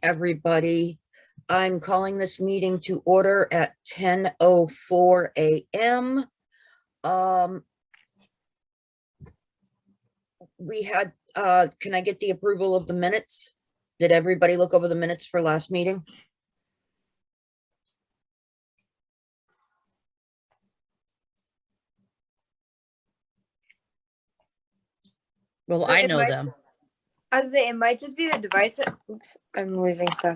everybody. I'm calling this meeting to order at 10:04 a.m. We had, can I get the approval of the minutes? Did everybody look over the minutes for last meeting? Well, I know them. I was saying, it might just be the device that, oops, I'm losing stuff.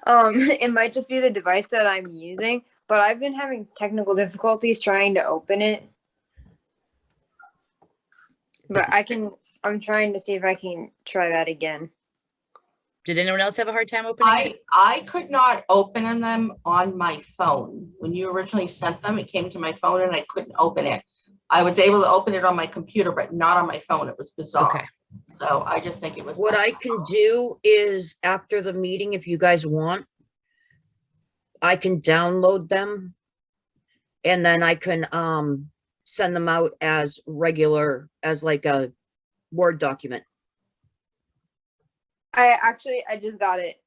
It might just be the device that I'm using, but I've been having technical difficulties trying to open it. But I'm trying to see if I can try that again. Did anyone else have a hard time opening it? I could not open them on my phone. When you originally sent them, it came to my phone and I couldn't open it. I was able to open it on my computer, but not on my phone. It was bizarre. Okay. So I just think it was. What I can do is after the meeting, if you guys want, I can download them and then I can send them out as regular, as like a Word document. I just got it.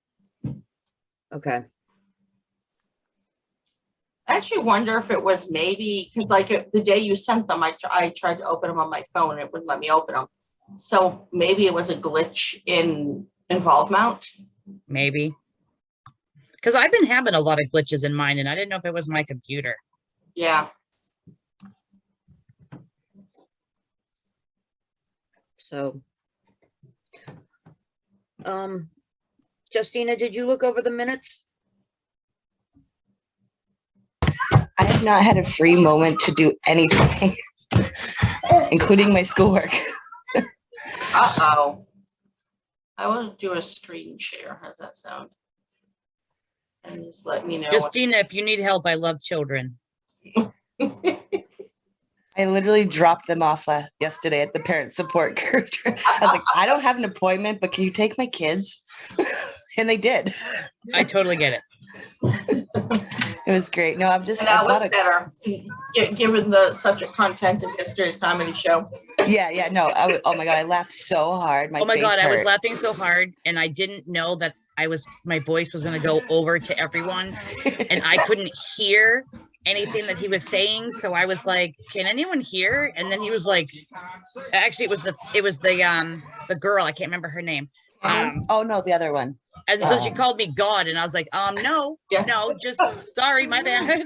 Okay. I actually wonder if it was maybe because like the day you sent them, I tried to open them on my phone and it wouldn't let me open them. So maybe it was a glitch in Involve Mount. Maybe. Because I've been having a lot of glitches in mine and I didn't know if it was my computer. Yeah. So, Justina, did you look over the minutes? I have not had a free moment to do anything, including my schoolwork. Uh-oh. I want to do a screen share. How's that sound? And just let me know. Justina, if you need help, I love children. I literally dropped them off yesterday at the parent support group. I was like, I don't have an appointment, but can you take my kids? And they did. I totally get it. It was great. No, I'm just. And that was better, given the subject content of yesterday's comedy show. Yeah. No. Oh my God, I laughed so hard. Oh my God, I was laughing so hard, and I didn't know that my voice was going to go over to everyone, and I couldn't hear anything that he was saying. So I was like, "Can anyone hear?" And then he was like, "Actually, it was the girl. I can't remember her name." Oh no, the other one. And so she called me God, and I was like, no, just sorry, my bad.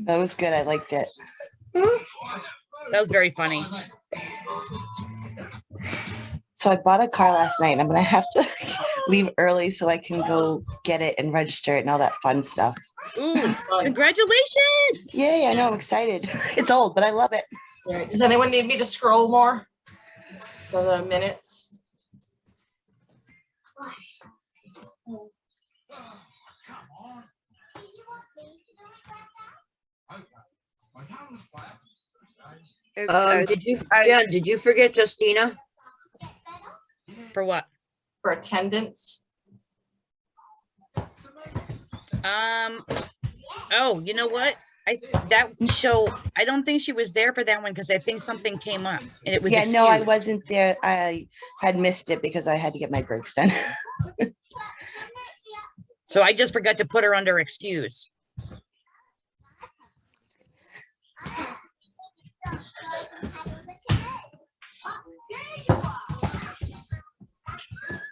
That was good. I liked it. That was very funny. So I bought a car last night. I'm gonna have to leave early so I can go get it and register it and all that fun stuff. Ooh, congratulations! Yay, I know, I'm excited. It's old, but I love it. Does anyone need me to scroll more for the minutes? Did you forget Justina? For what? For attendance. Oh, you know what? That show, I don't think she was there for that one because I think something came up and it was excused. No, I wasn't there. I had missed it because I had to get my breaks done. So I just forgot to put her under excuse.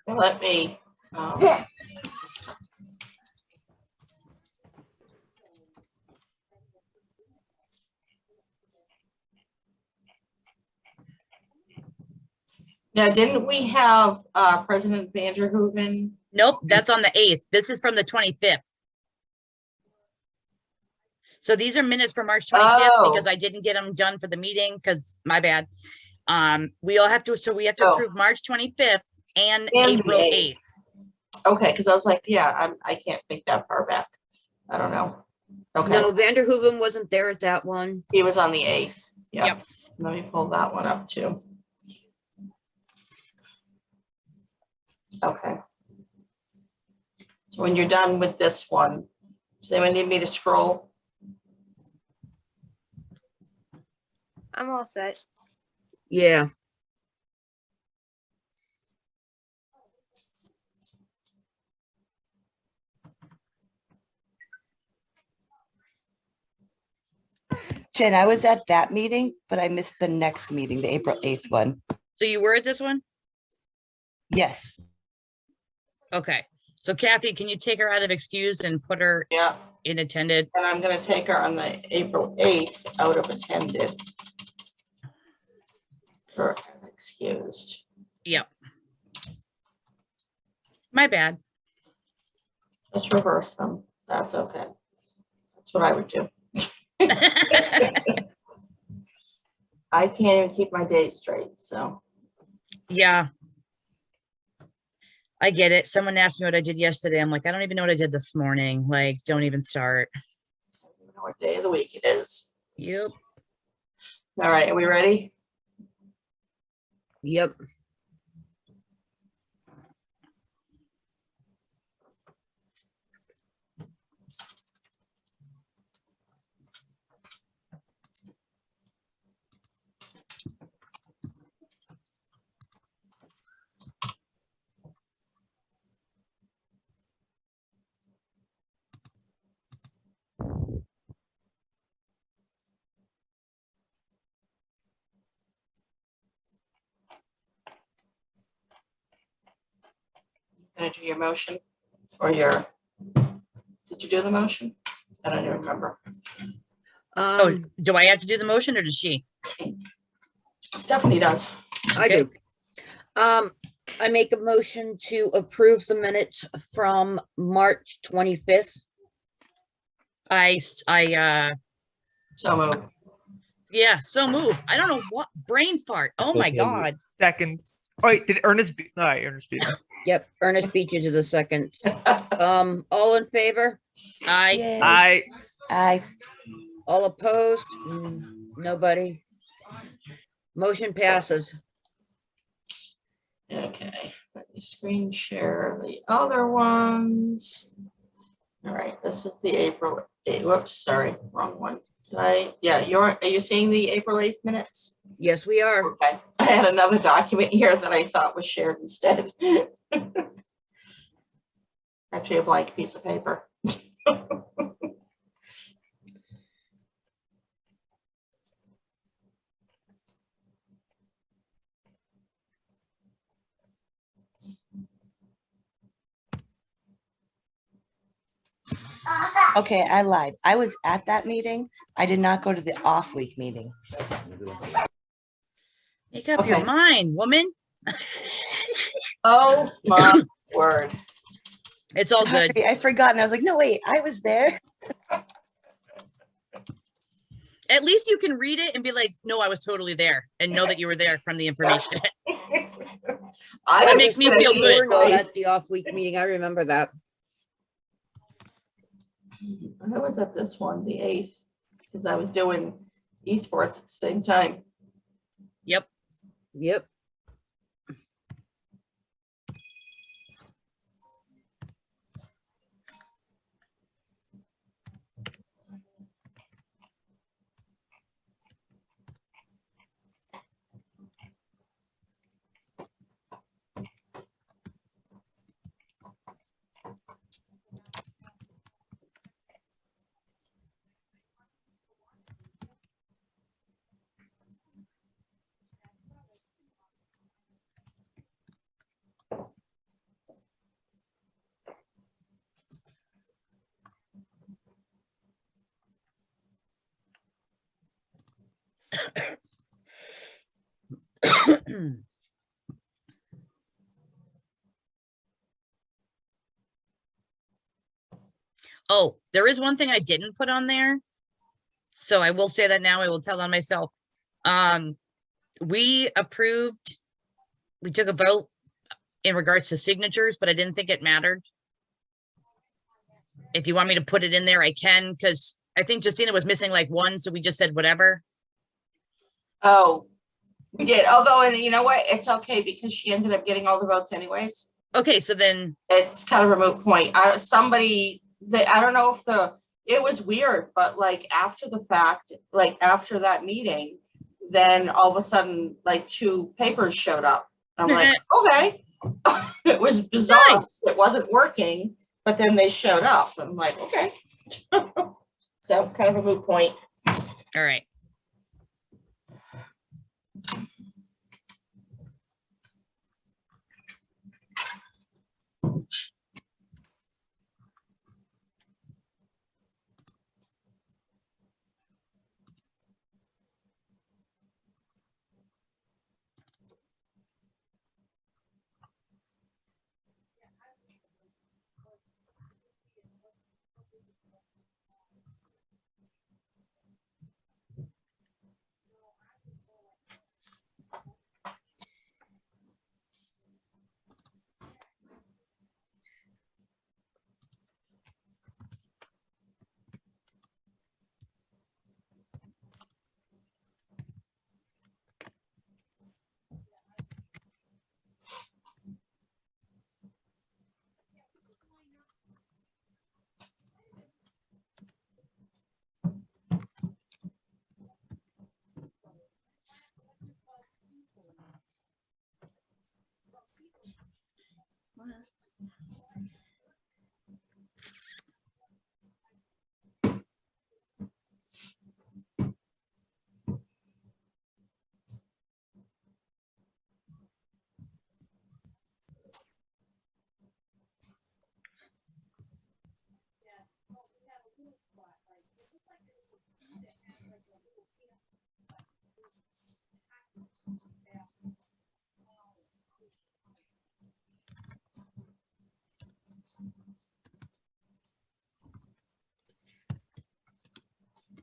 Let me. Now, didn't we have President Vanderhooven? Nope, that's on the 8th. This is from the 25th. So these are minutes for March 25th because I didn't get them done for the meeting because my bad. We have to approve March 25th and April 8th. Okay, because I was like, yeah, I can't think that far back. I don't know. Okay. No, Vanderhooven wasn't there at that one. He was on the 8th. Yep. Let me pull that one up too. Okay. So when you're done with this one, does anyone need me to scroll? I'm all set. Yeah. Jen, I was at that meeting, but I missed the next meeting, the April 8th one. So you were at this one? Yes. Okay. So Kathy, can you take her out of excused and put her Yeah, in attended? and I'm gonna take her on the April 8th out of attended. For as excused. Yep. My bad. Just reverse them. That's okay. That's what I would do. I can't even keep my days straight, so. Yeah. I get it. Someone asked me what I did yesterday. I'm like, I don't even know what I did this morning. Like, don't even start. I don't even know what day of the week it is. Yep. All right, are we ready? Yep. Gonna do your motion or your, did you do the motion? I don't even remember. Oh, do I have to do the motion or does she? Stephanie does. I do. I make a motion to approve the minutes from March 25th. So moved. Yeah, so move. I don't know what brain fart. Oh my God. Second. Oh, wait, did Ernest beat? All right, Ernest beat me. Yep, Ernest beat you to the second. All in favor? I, I All opposed? Nobody. Motion passes. Okay, let me screen share the other ones. All right, this is the April 8th. Whoops, sorry, wrong one. Did I? Yeah, are you seeing the April 8th minutes? Yes, we are. Okay, I had another document here that I thought was shared instead. Actually, a blank piece of paper. Okay, I lied. I was at that meeting. I did not go to the off week meeting. make up Okay. your mind, woman. Oh my word. It's all good. Sorry, I forgot. And I was like, no, wait, I was there. At least you can read it and be like, no, I was totally there and know that you were there from the information. That makes me feel good. You were not at the off-week meeting. I remember that. I was at this one, the 8th, because I was doing esports at the same time. Yep. Yep. Oh, there is one thing I didn't put on there. So I will say that now. I will tell on myself. We took a vote in regards to signatures, but I didn't think it mattered. If you want me to put it in there, I can, because I think Justina was missing like one, so we just said whatever. Oh, we did. Although, and you know what? It's okay because she ended up getting all the votes anyways. Okay, so then It's kind of a moot point. I don't know if it was weird, but like after the fact, like after that meeting, then all of a sudden, like 2 papers showed up. I'm like, okay. It was bizarre. Nice. It wasn't working, but then they showed up. I'm like, okay. So kind of a moot point. all right.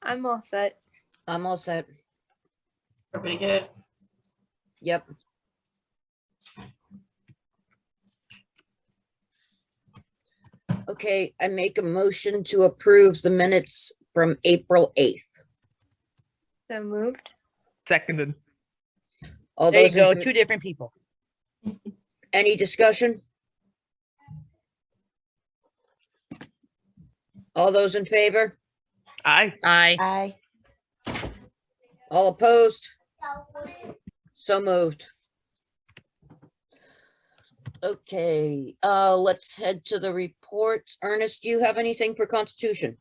I'm all set. I'm all set. Everybody good? Yep. Okay, I make a motion to approve the minutes from April 8th. So moved. Seconded. All There you those, go. in- Two different people. any discussion? All those in favor? Aye. Aye. Aye. All opposed? So moved. Okay, let's head to the reports. Ernest, do you have anything for Constitution?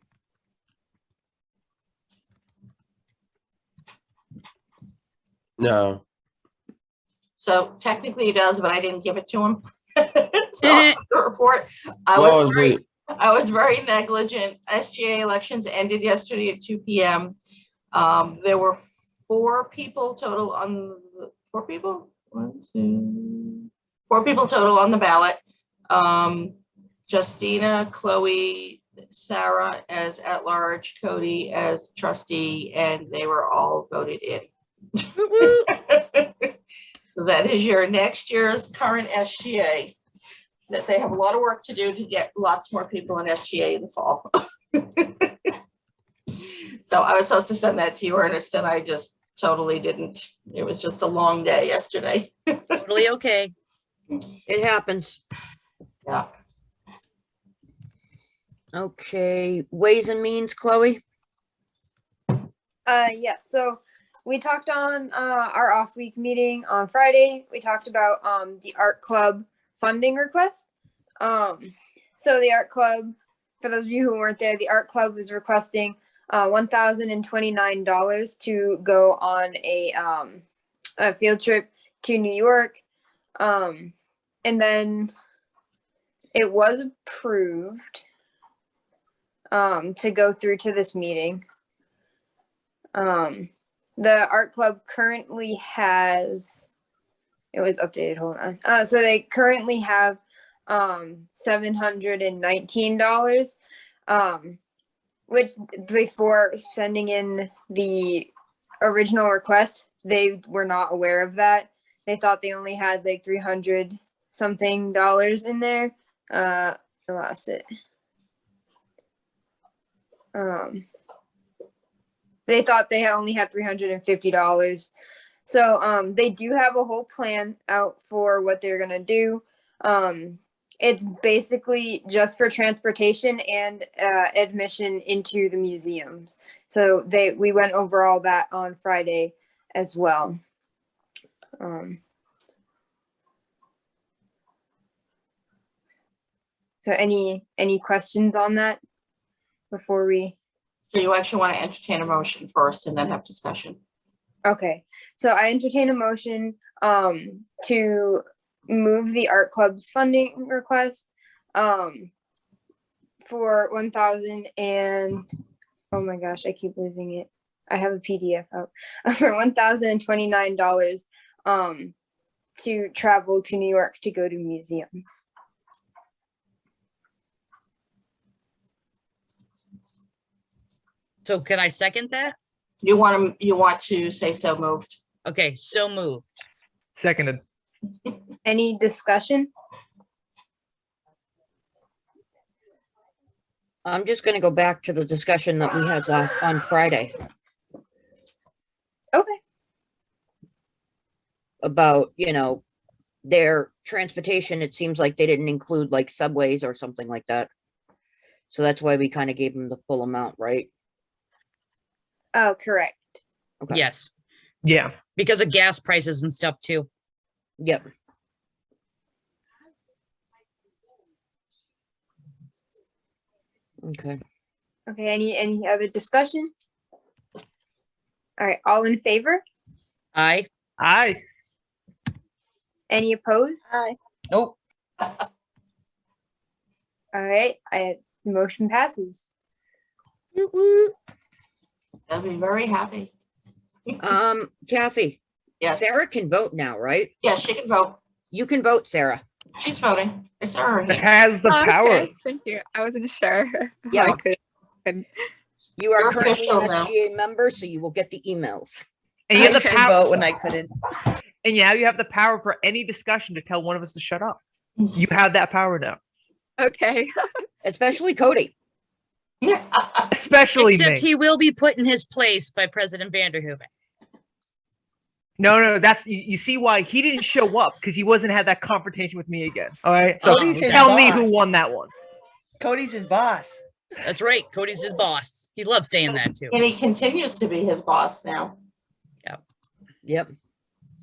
No. So technically he does, but I didn't give it to him. So the report, Well, wait. I was very negligent. SGA elections ended yesterday at 2 p.m. There were four people total on four people. Four people total on the ballot. Justina, Chloe, Sarah as at large, Cody as trustee, and they were all voted in. Woo woo. That is your next year's current SGA. That they have a lot of work to do to get lots more people in SGA in the fall. So I was supposed to send that to you, Ernest, and I just totally didn't. It was just a long day yesterday. Totally okay. It happens. Yeah. Okay, Ways and Means, Chloe? Yeah, so we talked on our off week meeting on Friday. We talked about the art club funding request. So the art club, for those of you who weren't there, the art club was requesting $1,029 to go on a field trip to New York. And then it was approved to go through to this meeting. The art club currently has, it was updated, hold on. So they currently have $719, which before sending in the original request, they were not aware of that. They thought they only had like 300 something dollars in there. I lost it. They thought they only had $350. So they do have a whole plan out for what they're gonna do. It's basically just for transportation and admission into the museums. So we went over all that on Friday as well. So any questions on that before we? So you actually want to entertain a motion first and then have discussion. Okay, so I entertain a motion to move the art club's funding request for 1,000 and, oh my gosh, I keep losing it. I have a PDF out for $1,029 to travel to New York to go to museums. So can I second that? You want to say so moved. Okay, so moved. Seconded. Any discussion? I'm just gonna go back to the discussion that we had on Friday Okay. about, their transportation. It seems like they didn't include like subways or something like that. So that's why we kind of gave them the full amount, right? Oh, correct. Okay. Yes, Yeah. because of gas prices and stuff too. Yep. Okay. Okay, any other discussion? All right, all in favor? Aye. Aye. Any opposed? Aye. Nope. All right, motion passes. Woo woo. I'll be very happy. Kathy, Yes, Sarah can vote now, right? yes, she can vote. You can vote, Sarah. She's voting. I saw her It hand. has the power. Okay, thank you. I wasn't sure. Yeah. I couldn't. You are You're currently official an now. SGA member, so you will get the emails. And you I have used the to power, vote when I couldn't. and yeah, you have the power for any discussion to tell one of us to shut up. You have that power now, Okay. Especially Cody. especially Except me. he will be put in his place by President Vanderhooven. No, that's you see why he didn't show up, because he wasn't had that confrontation with me again. All right, so Cody's his tell me boss. who won that one. Cody's his boss. That's right. Cody's his boss. He loves saying that too. And he continues to be his boss now. Yep.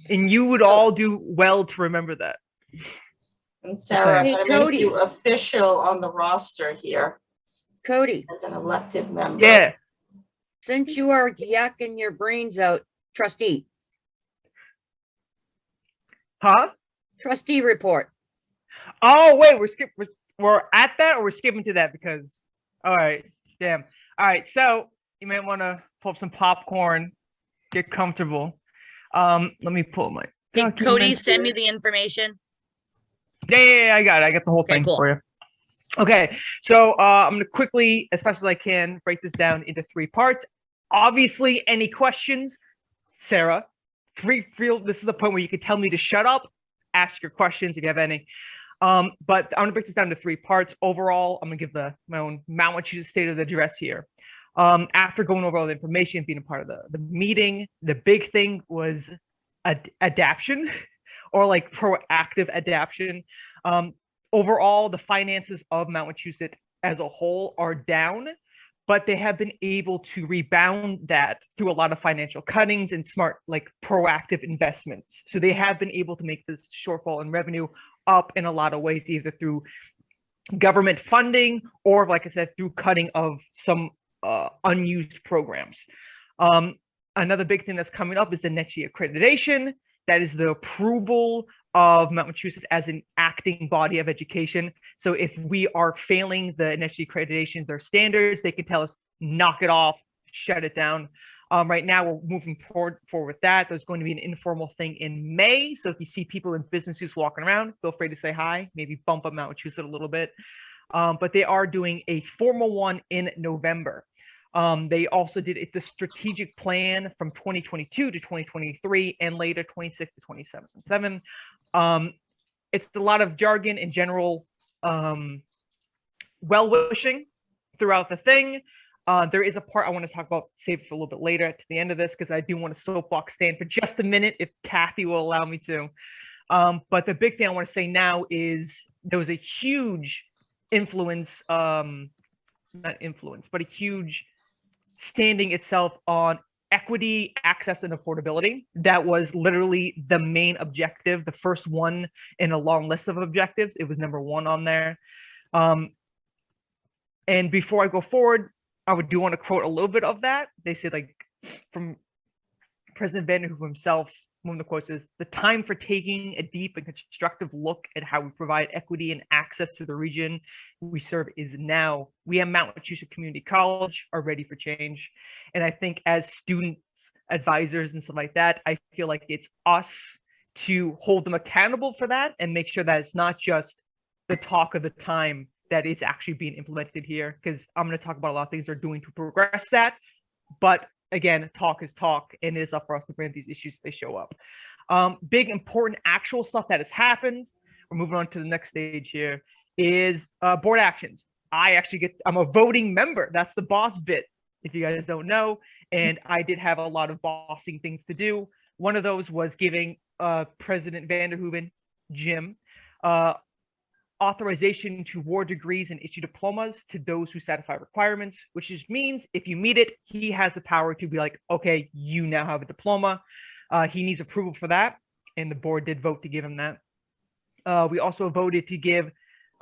And you would all do well to remember that. And Sarah, I'm Hey, gonna Cody. make you official on the roster here Cody, as an elected member. Yeah. since you are yakking your brains out, trustee Huh? report. Oh wait, we're at that, or we're skipping to that because. All right. Damn. All right. So you might want to pull up some popcorn, get comfortable. Let me pull my. Hey, Cody, documents send me here. the information. Yeah, I got it. I got the whole Okay, thing cool. for you. Okay, so I'm gonna quickly, as fast as I can, break this down into 3 parts. Obviously, any questions, Sarah? Feel this is the point where you can tell me to shut up, ask your questions if you have any. But I'm gonna break this down into 3 parts. Overall, I'm gonna give my own Massachusetts State of the Address here. After going over all the information, being a part of the meeting, the big thing was adaption or like proactive adaption. Overall, the finances of Massachusetts as a whole are down, but they have been able to rebound that through a lot of financial cuttings and smart, like proactive investments. So they have been able to make this shortfall in revenue up in a lot of ways, either through government funding or, like I said, through cutting of some unused programs. Another big thing that's coming up is the NETGE accreditation. That is the approval of Massachusetts as an acting body of education. So if we are failing the NETGE accreditations, their standards, they can tell us, knock it off, shut it down. Right now, we're moving forward with that. There's going to be an informal thing in May. So if you see people in business suits walking around, feel free to say hi, maybe bump up Massachusetts a little bit. But they are doing a formal one in November. They also did the strategic plan from 2022 to 2023 and later 26 to 27. It's a lot of jargon and general well-wishing throughout the thing. There is a part I want to talk about, save for a little bit later at the end of this, because I do want to soapbox stand for just a minute if Kathy will allow me to. But the big thing I want to say now is there was a huge influence, not influence, but a huge standing itself on equity, access, and affordability. That was literally the main objective, the first one in a long list of objectives. It was number 1 on there. And before I go forward, I do want to quote a little bit of that. They said, like, from President Vanderhoof himself, one of the quotes is, "The time for taking a deep and constructive look at how we provide equity and access to the region we serve is now. We at Massachusetts Community College are ready for change." And I think as students, advisors, and stuff like that, I feel like it's us to hold them accountable for that and make sure that it's not just the talk of the time that is actually being implemented here. Because I'm going to talk about a lot of things they're doing to progress that. But again, talk is talk, and it is up for us to bring these issues if they show up. Big, important, actual stuff that has happened. We're moving on to the next stage here is board actions. I'm a voting member. That's the boss bit, if you guys don't know. And I did have a lot of bossing things to do. One of those was giving President Vanderhooven, Jim, authorization to award degrees and issue diplomas to those who satisfy requirements, which just means if you meet it, he has the power to be like, okay, you now have a diploma. He needs approval for that, and the board did vote to give him that. We also voted to give,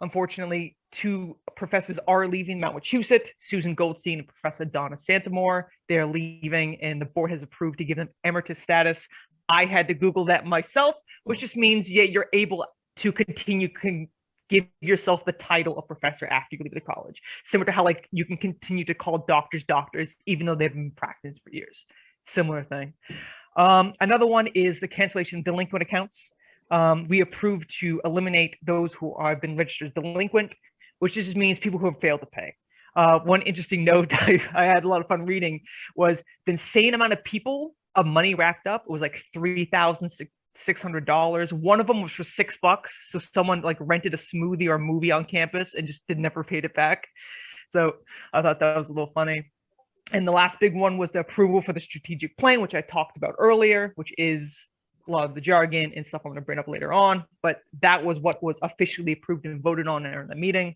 unfortunately, 2 professors are leaving Massachusetts, Susan Goldstein and Professor Donna Santamore. They're leaving, and the board has approved to give them emeritus status. I had to Google that myself, which just means, yeah, you're able to continue give yourself the title of professor after you leave the college. Similar to how, like, you can continue to call doctors, even though they've been practicing for years. Similar thing. Another one is the cancellation of delinquent accounts. We approved to eliminate those who have been registered as delinquent, which just means people who have failed to pay. One interesting note I had a lot of fun reading was the insane amount of people of money racked up. It was like $3,600. One of them was for $6. So someone like rented a smoothie or a movie on campus and just never paid it back. So I thought that was a little funny. And the last big one was the approval for the strategic plan, which I talked about earlier, which is a lot of the jargon and stuff I'm going to bring up later on. But that was what was officially approved and voted on in the meeting.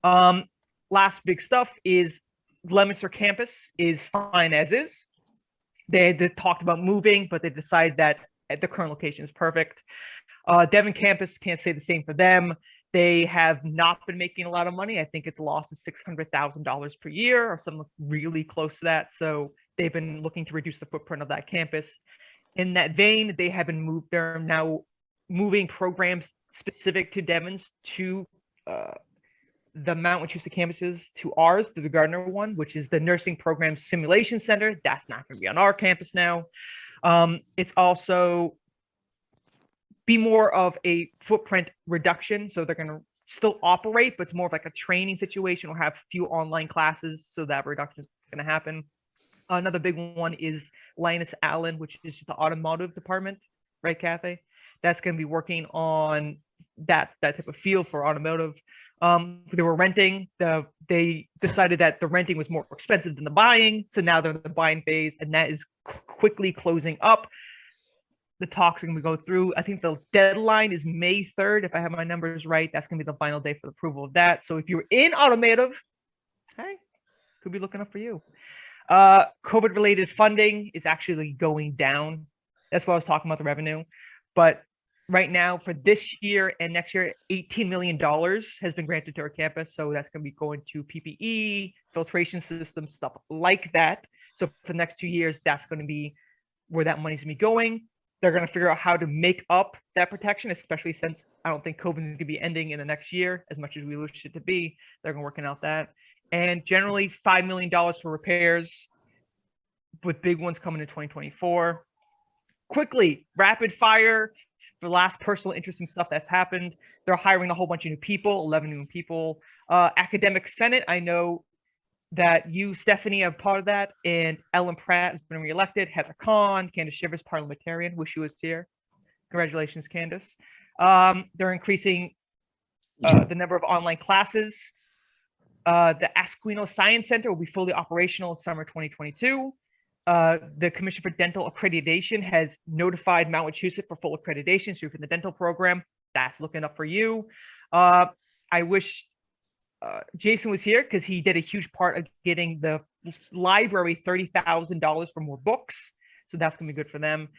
Last big stuff is Leominster campus is fine as is. They talked about moving, but they decided that at the current location is perfect. Devon campus, can't say the same for them. They have not been making a lot of money. I think it's a loss of $600,000 per year or something really close to that. So they've been looking to reduce the footprint of that campus. In that vein, they have been they're now moving programs specific to Devon's to the Mount Wachusett campuses to ours, to the Gardner one, which is the Nursing Program Simulation Center. That's not going to be on our campus now. It's also be more of a footprint reduction. So they're going to still operate, but it's more of like a training situation. We'll have few online classes. So that reduction is going to happen. Another big one is Linus Allen, which is just the automotive department, right, Kathy? That's going to be working on that type of field for automotive. They were renting. They decided that the renting was more expensive than the buying. So now they're in the buying phase, and that is quickly closing up. The talks are going to go through. I think the deadline is May 3rd, if I have my numbers right. That's going to be the final day for the approval of that. So if you're in automotive, hey, could be looking up for you. COVID-related funding is actually going down. That's why I was talking about the revenue. But right now, for this year and next year, $18 million has been granted to our campus. So that's going to be going to PPE, filtration systems, stuff like that. So for the next 2 years, that's going to be where that money's going to be going. They're going to figure out how to make up that protection, especially since I don't think COVID is going to be ending in the next year as much as we wish it to be. They're going to work out that. And generally $5 million for repairs, with big ones coming in 2024. Quickly, rapid fire for the last personal interesting stuff that's happened. They're hiring a whole bunch of new people, 11 new people. Academic Senate, I know that you, Stephanie, are part of that, and Ellen Pratt has been reelected. Heather Kahn, Candace Shivers, parliamentarian. Wish she was here. Congratulations, Candace. They're increasing the number of online classes. The Asquino Science Center will be fully operational in summer 2022. The Commission for Dental Accreditation has notified Mount Wachusett for full accreditation. So for the dental program, that's looking up for you. I wish Jason was here because he did a huge part of getting the library $30,000 for more books. So that's going to be good for them.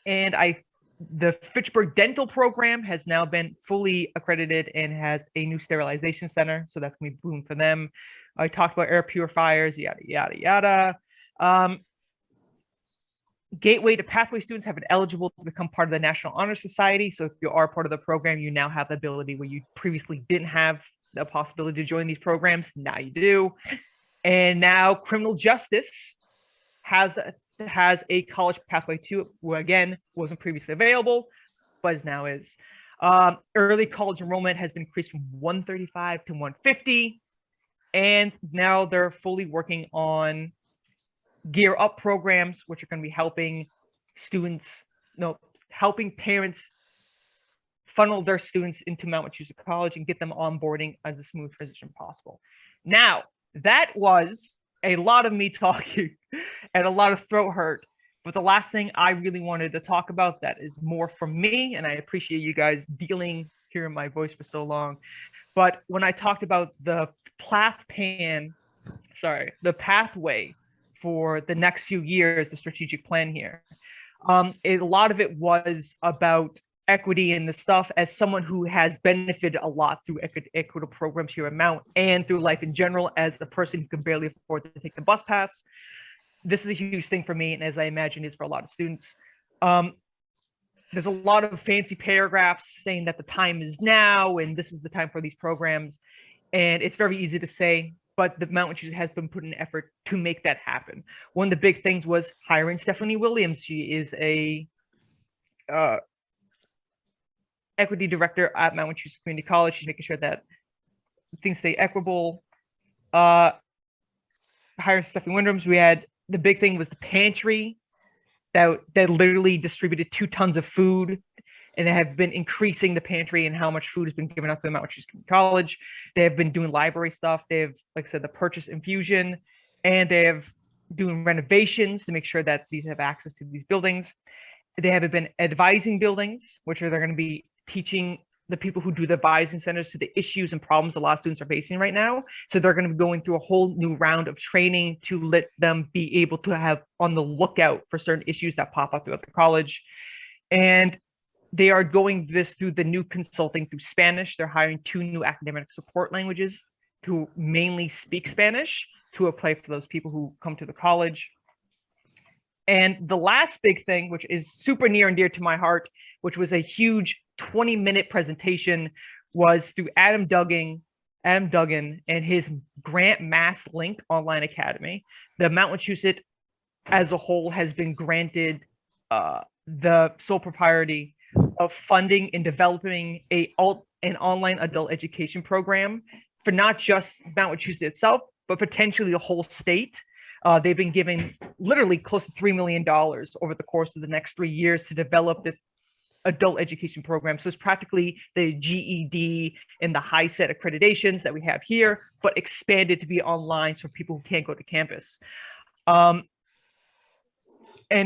And the Fitchburg Dental Program has now been fully accredited and has a new sterilization center. So that's going to be boom for them. I talked about air purifiers, yada, yada, yada. Gateway to Pathway students have been eligible to become part of the National Honor Society. So if you are part of the program, you now have the ability where you previously didn't have the possibility to join these programs. Now you do. And now criminal justice has a college pathway to, who again wasn't previously available, but now is. Early college enrollment has been increased from 135 to 150. And now they're fully working on Gear Up programs, which are going to be helping students, helping parents funnel their students into Mount Wachusett College and get them onboarding as a smooth transition possible. Now, that was a lot of me talking and a lot of throat hurt. But the last thing I really wanted to talk about that is more from me, and I appreciate you guys hearing my voice for so long. But when I talked about the pathway for the next few years, the strategic plan here, a lot of it was about equity and the stuff. As someone who has benefited a lot through equitable programs here at Mount and through life in general, as the person who can barely afford to take the bus pass, this is a huge thing for me, and as I imagine is for a lot of students. There's a lot of fancy paragraphs saying that the time is now and this is the time for these programs, and it's very easy to say, but the Mount Wachusett has been putting an effort to make that happen. One of the big things was hiring Stephanie Williams. She is a equity director at Mount Wachusett Community College. She's making sure that things stay equitable. hiring stuffing windows. We had the big thing was the pantry that literally distributed 2 tons of food, and they have been increasing the pantry and how much food has been given out to them at Massachusetts College. They have been doing library stuff. They have, like I said, the purchase infusion, and they have doing renovations to make sure that these have access to these buildings. They have been advising buildings, which are they're going to be teaching the people who do the advising centers to the issues and problems a lot of students are facing right now. So they're going to be going through a whole new round of training to let them be able to have on the lookout for certain issues that pop up throughout the college. And they are going this through the new consulting through Spanish. They're hiring 2 new academic support languages to mainly speak Spanish to apply for those people who come to the college. And the last big thing, which is super near and dear to my heart, which was a huge 20-minute presentation, was through Adam Duggan and his Grant Mass Link Online Academy. The Massachusetts as a whole has been granted the sole propriety of funding and developing an online adult education program for not just Massachusetts itself, but potentially the whole state. They've been given literally close to $3 million over the course of the next 3 years to develop this adult education program. So it's practically the GED and the high set accreditations that we have here, but expanded to be online for people who can't go to campus. And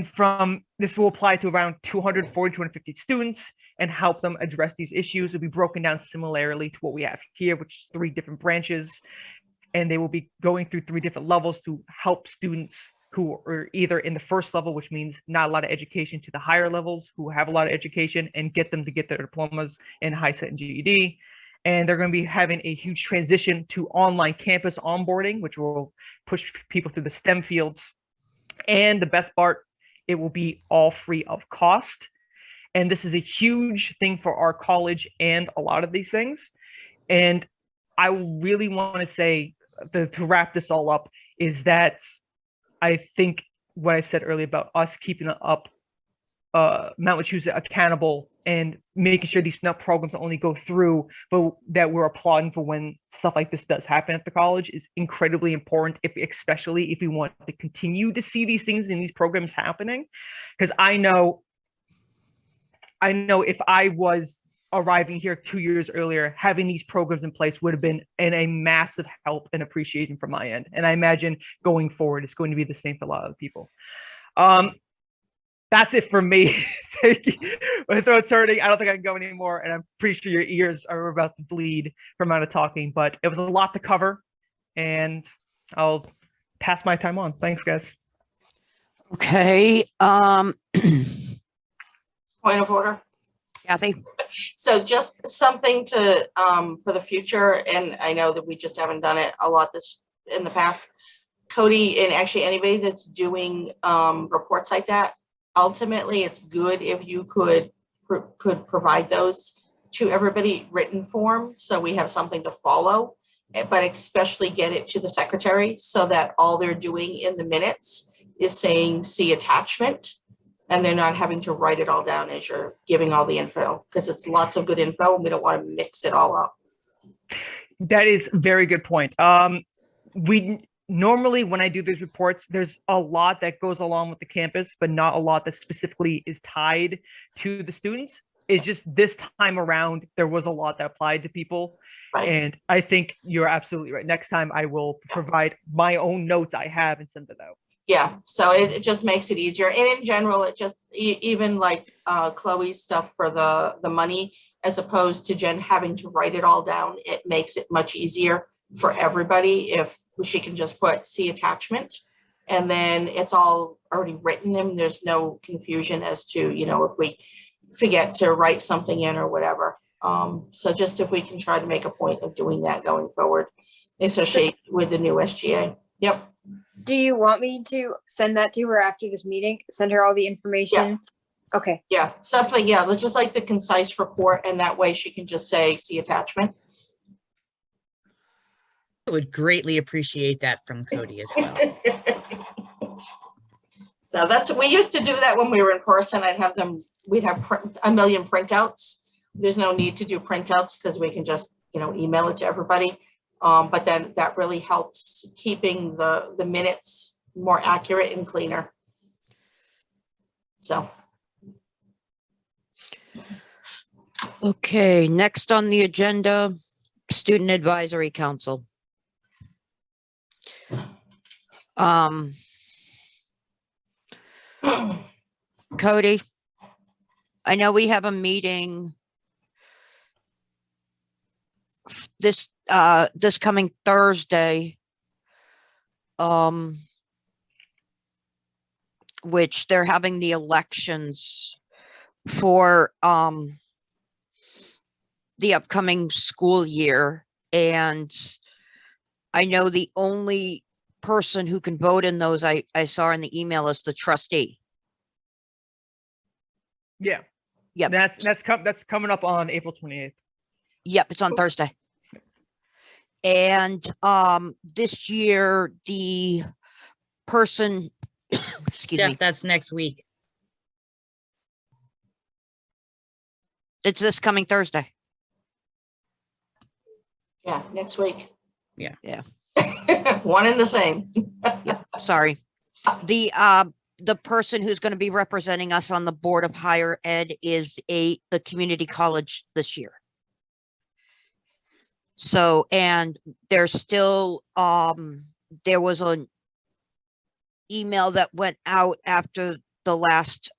from this will apply to around 240, 250 students and help them address these issues. It'll be broken down similarly to what we have here, which is 3 different branches. And they will be going through 3 different levels to help students who are either in the first level, which means not a lot of education, to the higher levels who have a lot of education, and get them to get their diplomas in high set and GED. And they're going to be having a huge transition to online campus onboarding, which will push people through the STEM fields. And the best part, it will be all free of cost. And this is a huge thing for our college and a lot of these things. And I really want to say, to wrap this all up, is that I think what I said earlier about us keeping up Massachusetts accountable and making sure these programs only go through, but that we're applauding for when stuff like this does happen at the college is incredibly important, especially if we want to continue to see these things in these programs happening. Because I know if I was arriving here 2 years earlier, having these programs in place would have been a massive help and appreciation from my end. And I imagine going forward, it's going to be the same for a lot of people. That's it for me. Thank you. My throat's hurting. I don't think I can go anymore. And I'm pretty sure your ears are about to bleed from out of talking, but it was a lot to cover, and I'll pass my time on. Thanks, guys. Okay. Point of order. Kathy? So just something to, for the future, and I know that we just haven't done it a lot in the past. Cody, and actually anybody that's doing reports like that, ultimately it's good if you could provide those to everybody written form, so we have something to follow, but especially get it to the secretary so that all they're doing in the minutes is saying see attachment, and they're not having to write it all down as you're giving all the info, because it's lots of good info and we don't want to mix it all up. That is a very good point. We normally, when I do these reports, there's a lot that goes along with the campus, but not a lot that specifically is tied to the students. It's just this time around, there was a lot that applied to people. Right. And I think you're absolutely right. Next time I will provide my own notes I have and send it out. Yeah, so it just makes it easier. And in general, it just, even like Chloe's stuff for the money, as opposed to Jen having to write it all down, it makes it much easier for everybody if she can just put see attachment, and then it's all already written and there's no confusion as to, if we forget to write something in or whatever. So just if we can try to make a point of doing that going forward, especially with the new SGA. Yep. Do you want me to send that to her after this meeting? Send her all the information? Yeah. Okay. Yeah, something, yeah, just like the concise report, and that way she can just say, see attachment. I would greatly appreciate that from Cody as well. So we used to do that when we were in person. We'd have a million printouts. There's no need to do printouts because we can just, email it to everybody. But then that really helps keeping the minutes more accurate and cleaner. So. Okay, next on the agenda, Student Advisory Council. Cody, I know we have a meeting this coming Thursday, which they're having the elections for the upcoming school year, and I know the only person who can vote in those I saw in the email is the trustee. Yeah. Yep. That's coming up on April 28th. Yep, it's on Thursday. And this year the person excuse me, Steph, that's next week. it's this coming Thursday. Yeah, next week. Yeah. Yeah. One and the same. Yep, sorry. The person who's going to be representing us on the Board of Higher Ed is the community college this year. So, and there's still, there was an email that went out after the last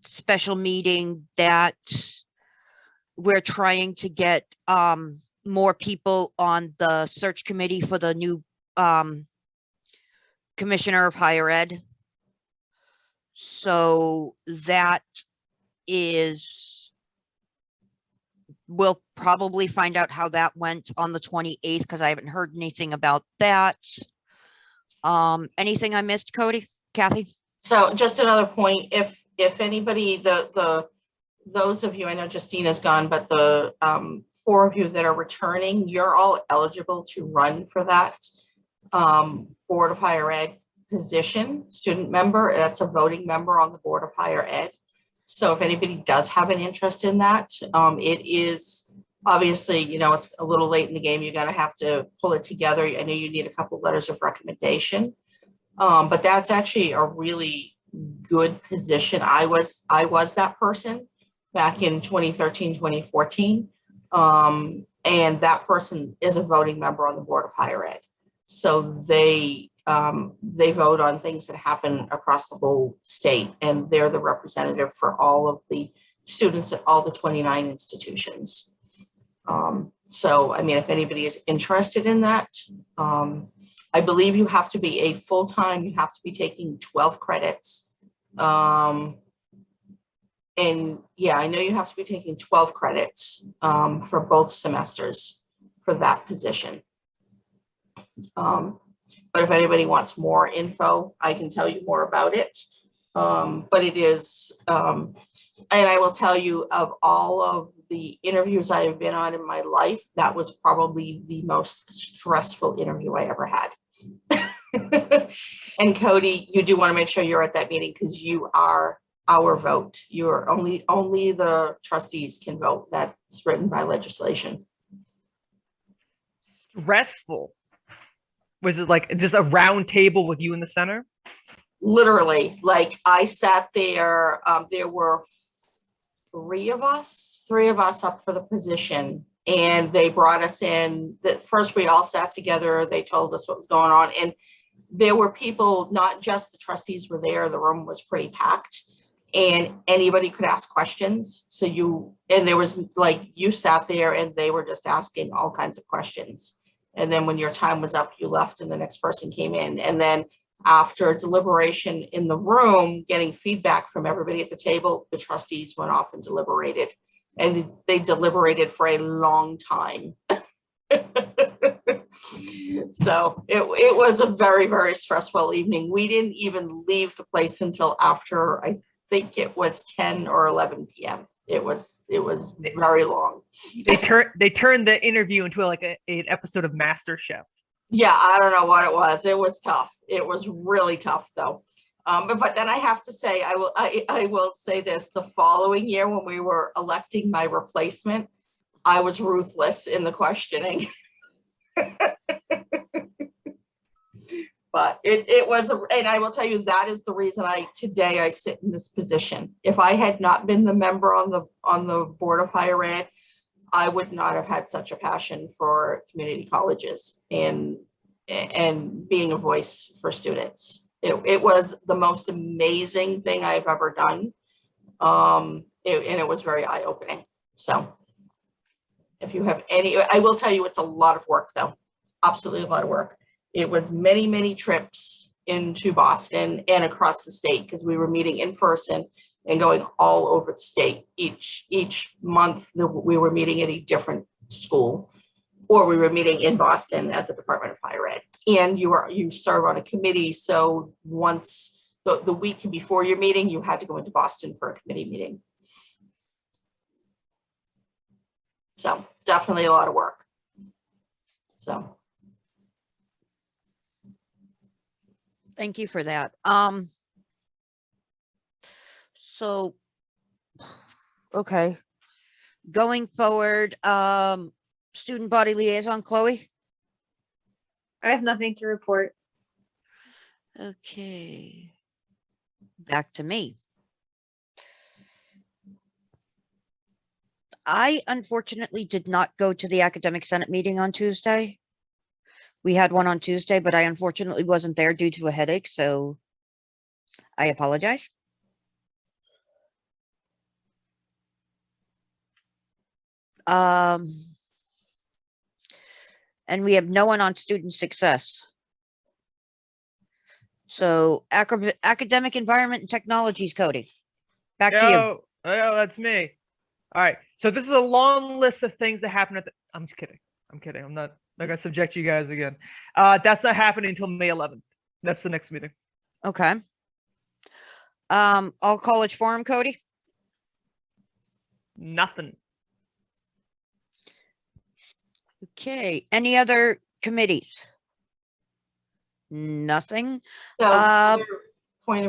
special meeting that we're trying to get more people on the search committee for the new Commissioner of Higher Ed. So that is, we'll probably find out how that went on the 28th because I haven't heard anything about that. Anything I missed, Cody, Kathy? So just another point, if anybody, those of you, I know Justina's gone, but the 4 of you that are returning, you're all eligible to run for that Board of Higher Ed position, student member. That's a voting member on the Board of Higher Ed. So if anybody does have an interest in that, it is obviously, you know, it's a little late in the game. You're going to have to pull it together. I know you need a couple letters of recommendation, but that's actually a really good position. I was that person back in 2013, 2014. And that person is a voting member on the Board of Higher Ed. So they vote on things that happen across the whole state, and they're the representative for all of the students at all the 29 institutions. So, I mean, if anybody is interested in that, I believe you have to be a full-time, you have to be taking 12 credits. And yeah, I know you have to be taking 12 credits for both semesters for that position. But if anybody wants more info, I can tell you more about it. But it is, and I will tell you, of all of the interviews I have been on in my life, that was probably the most stressful interview I ever had. And Cody, you do want to make sure you're at that meeting because you are our vote. You're only the trustees can vote. That's written by legislation. Stressful. Was it like just a round table with you in the center? Literally, like I sat there, there were three of us up for the position, and they brought us in. First we all sat together, they told us what was going on, and there were people, not just the trustees were there, the room was pretty packed, and anybody could ask questions. So there was like, you sat there and they were just asking all kinds of questions. And then when your time was up, you left and the next person came in. And then after deliberation in the room, getting feedback from everybody at the table, the trustees went off and deliberated. And they deliberated for a long time. So it was a very, very stressful evening. We didn't even leave the place until after, I think it was 10 or 11 p.m. It was very long. They turned the interview into like an episode of MasterChef. Yeah, I don't know what it was. It was tough. It was really tough though. But then I have to say, I will say this, the following year when we were electing my replacement, I was ruthless in the questioning. But it was, and I will tell you, that is the reason today I sit in this position. If I had not been the member on the Board of Higher Ed, I would not have had such a passion for community colleges and being a voice for students. It was the most amazing thing I've ever done. And it was very eye-opening. So if you have any, I will tell you, it's a lot of work though. Absolutely a lot of work. It was many, many trips into Boston and across the state because we were meeting in person and going all over the state. Each month we were meeting at a different school, or we were meeting in Boston at the Department of Higher Ed. And you serve on a committee, so once the week before your meeting, you had to go into Boston for a committee meeting. So definitely a lot of work. So. Thank you for that. So, okay. Going forward, student body liaison, Chloe? I have nothing to report. Okay. Back to me. I unfortunately did not go to the Academic Senate meeting on Tuesday. We had one on Tuesday, but I unfortunately wasn't there due to a headache, so I apologize. And we have no one on student success. So academic environment and technologies, Cody. Back to you. Oh, that's me. All right. So this is a long list of things that happen I'm just kidding. I'm kidding. I'm not gonna subject you guys again. That's not happening until May 11th. That's the next meeting. Okay. All college forum, Cody? Nothing. Okay. Any other committees? Nothing. So point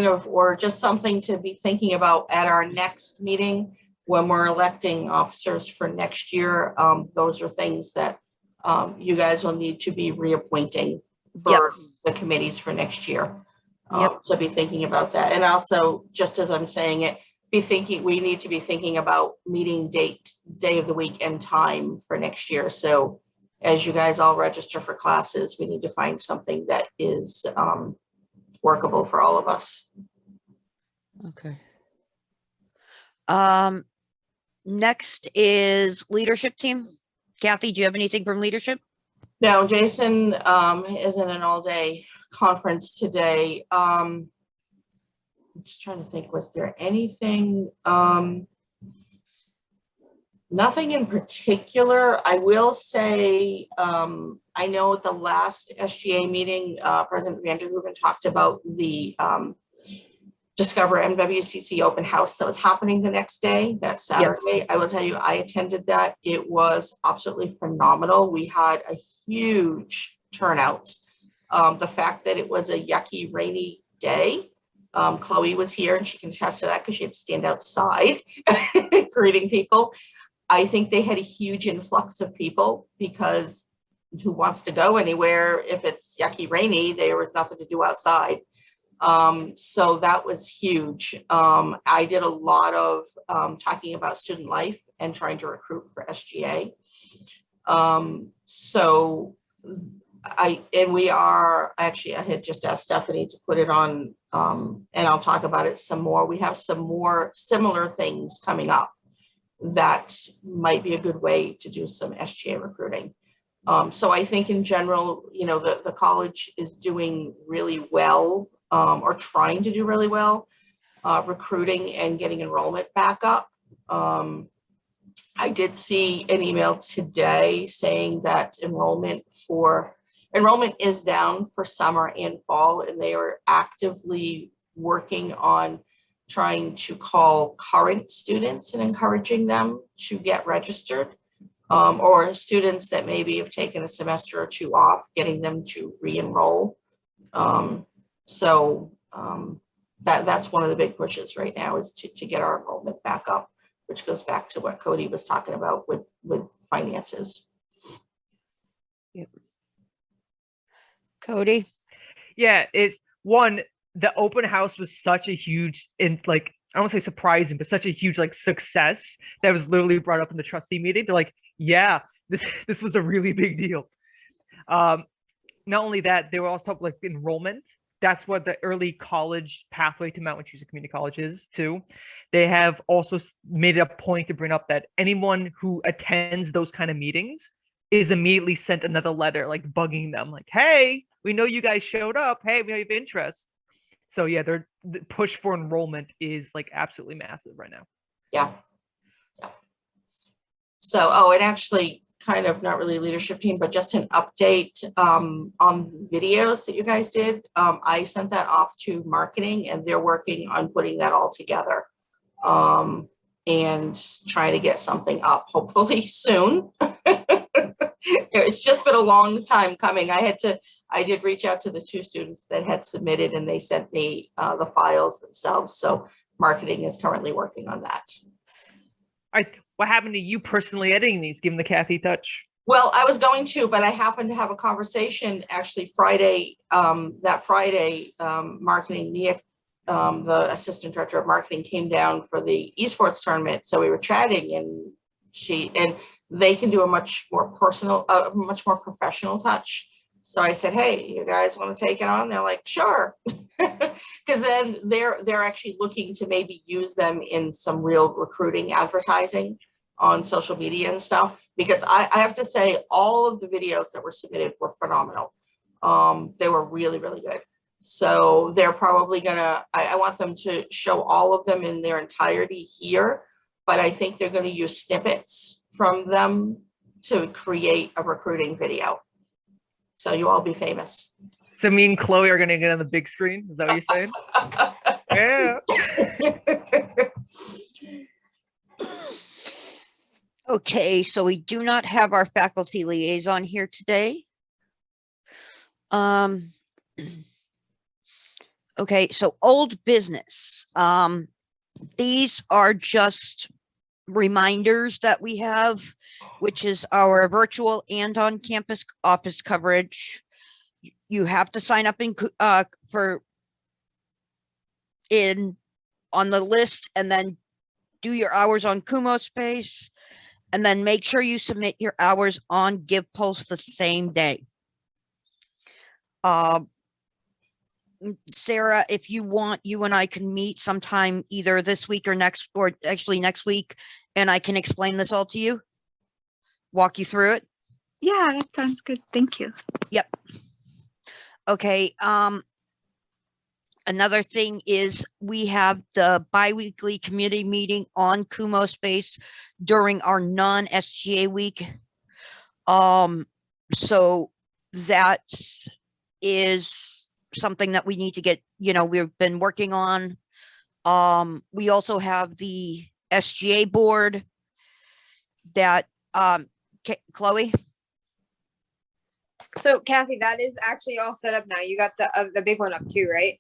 of order, just something to be thinking about at our next meeting when we're electing officers for next year. Those are things that you guys will need to be reappointing for the committees for next year. So be thinking about that. And also, just as I'm saying it, we need to be thinking about meeting date, day of the week and time for next year. So as you guys all register for classes, we need to find something that is workable for all of us. Okay. Next is leadership team. Kathy, do you have anything from leadership? No, Jason is in an all-day conference today. I'm just trying to think, was there anything? Nothing in particular. I will say, I know at the last SGA meeting, President Vanderhooven talked about the Discover MWCC open house that was happening the next day, that Saturday. I will tell you, I attended that. It was absolutely phenomenal. We had a huge turnout. The fact that it was a yucky, rainy day, Chloe was here and she can attest to that because she had to stand outside greeting people. I think they had a huge influx of people because who wants to go anywhere if it's yucky, rainy? There was nothing to do outside. So that was huge. I did a lot of talking about student life and trying to recruit for SGA. So I had just asked Stephanie to put it on, and I'll talk about it some more. We have some more similar things coming up that might be a good way to do some SGA recruiting. So I think in general, the college is doing really well, or trying to do really well, recruiting and getting enrollment back up. I did see an email today saying that enrollment is down for summer and fall, and they are actively working on trying to call current students and encouraging them to get registered, or students that maybe have taken a semester or two off, getting them to re-enroll. That's one of the big pushes right now, is to get our enrollment back up, which goes back to what Cody was talking about with finances. Cody? Yeah, it's one, the open house was such a huge and like I don't want to say surprising, but such a huge like success that was literally brought up in the trustee meeting. They're like, yeah, this was a really big deal. Not only that, they were also talking like enrollment. That's what the early college pathway to Mount Wachusett Community College is too. They have also made it a point to bring up that anyone who attends those kind of meetings is immediately sent another letter, like bugging them, like, "Hey, we know you guys showed up. Hey, we have interest." So yeah, the push for enrollment is like absolutely massive right now. Yeah. Yeah. So, oh, and actually kind of not really leadership team, but just an update on videos that you guys did. I sent that off to marketing and they're working on putting that all together and trying to get something up hopefully soon. It's just been a long time coming. I did reach out to the 2 students that had submitted and they sent me the files themselves. So marketing is currently working on that. What happened to you personally editing these, given the Kathy touch? Well, I was going to, but I happened to have a conversation actually Friday, marketing, Nia, the assistant director of marketing came down for the esports tournament. So we were chatting and they can do a much more personal, much more professional touch. So I said, hey, you guys want to take it on? They're like, sure. Because then they're actually looking to maybe use them in some real recruiting advertising on social media and stuff. Because I have to say, all of the videos that were submitted were phenomenal. They were really, really good. So they're probably gonna, I want them to show all of them in their entirety here, but I think they're gonna use snippets from them to create a recruiting video. So you all be famous. So me and Chloe are gonna get on the big screen. Is that what you're saying? Yeah. Okay, so we do not have our faculty liaison here today. Okay, so old business. These are just reminders that we have, which is our virtual and on-campus office coverage. You have to sign up on the list and then do your hours on Kumo Space, and then make sure you submit your hours on GivePulse the same day. Sarah, if you want, you and I can meet sometime either this week or next week, and I can explain this all to you, walk you through it. Yeah, that sounds good. Thank you. Yep. Okay. Another thing is we have the biweekly community meeting on Kumo Space during our non-SGA week. So that is something that we need to get, we've been working on. We also have the SGA board that, Chloe? So Kathy, that is actually all set up now. You got the big one up too, right?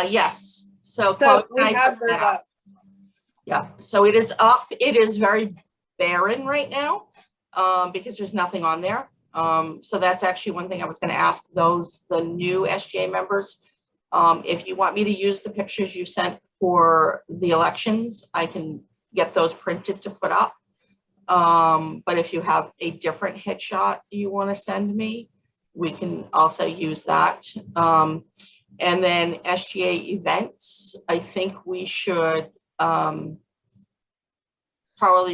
Yes. So we have those up. Yeah. So it is up. It is very barren right now because there's nothing on there. So that's actually one thing I was going to ask the new SGA members. If you want me to use the pictures you sent for the elections, I can get those printed to put up. But if you have a different headshot you want to send me, we can also use that. And then SGA events, I think we should probably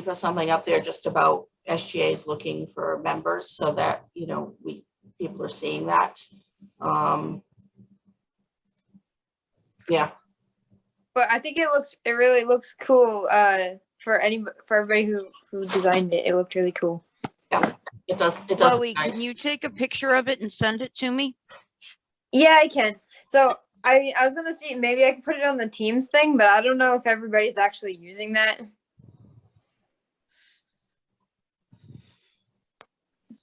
put something up there just about SGA's looking for members so that, people are seeing that. Yeah. But I think it really looks cool for everybody who designed it. It looked really cool. Yeah, it does. It does. Chloe, can you take a picture of it and send it to me? Yeah, I can. So I was gonna see maybe I can put it on the Teams thing, but I don't know if everybody's actually using that.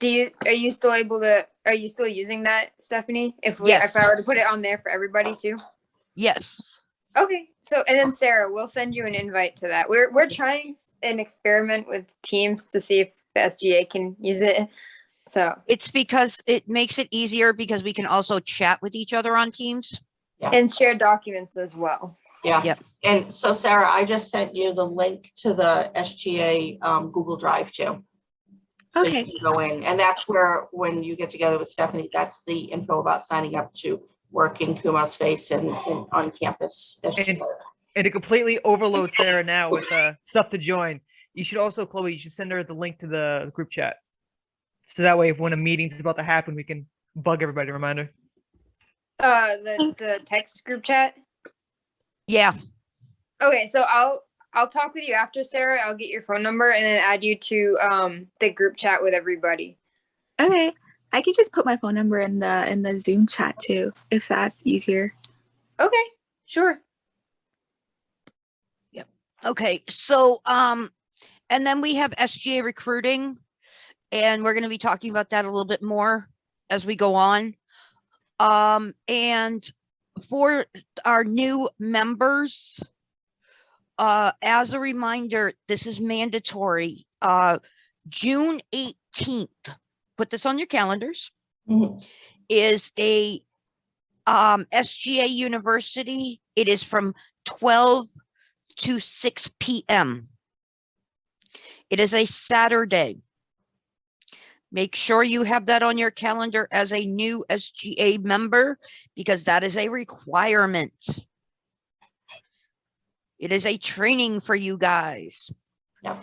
Are you still using that, Stephanie? Yes. If I were to put it on there for everybody too? Yes. Okay. So and then Sarah, we'll send you an invite to that. We're trying an experiment with Teams to see if the SGA can use it. So, It's because it makes it easier because we can also chat with each other on Teams. and share documents as well. Yeah. Yep. And so Sarah, I just sent you the link to the SGA Google Drive too. So Okay. you can go in, and that's where, when you get together with Stephanie, that's the info about signing up to work in Kumho Space and on campus SGA. And to completely overload Sarah now with stuff to join, you should also, Chloe, you should send her the link to the group chat. So that way, if when a meeting's about to happen, we can bug everybody, remind her. The text group chat. Yeah. Okay, so I'll talk with you after, Sarah. I'll get your phone number and then add you to the group chat with everybody. Okay. I can just put my phone number in the Zoom chat too, if that's easier. Okay, sure. Okay. So, and then we have SGA recruiting, and we're going to be talking about that a little bit more as we go on. And for our new members, as a reminder, this is mandatory. June 18th, put this on your calendars, Mhm. is a SGA University. It is from 12 to 6 p.m. It is a Saturday. Make sure you have that on your calendar as a new SGA member, because that is a requirement. It is a training for you guys. Yep.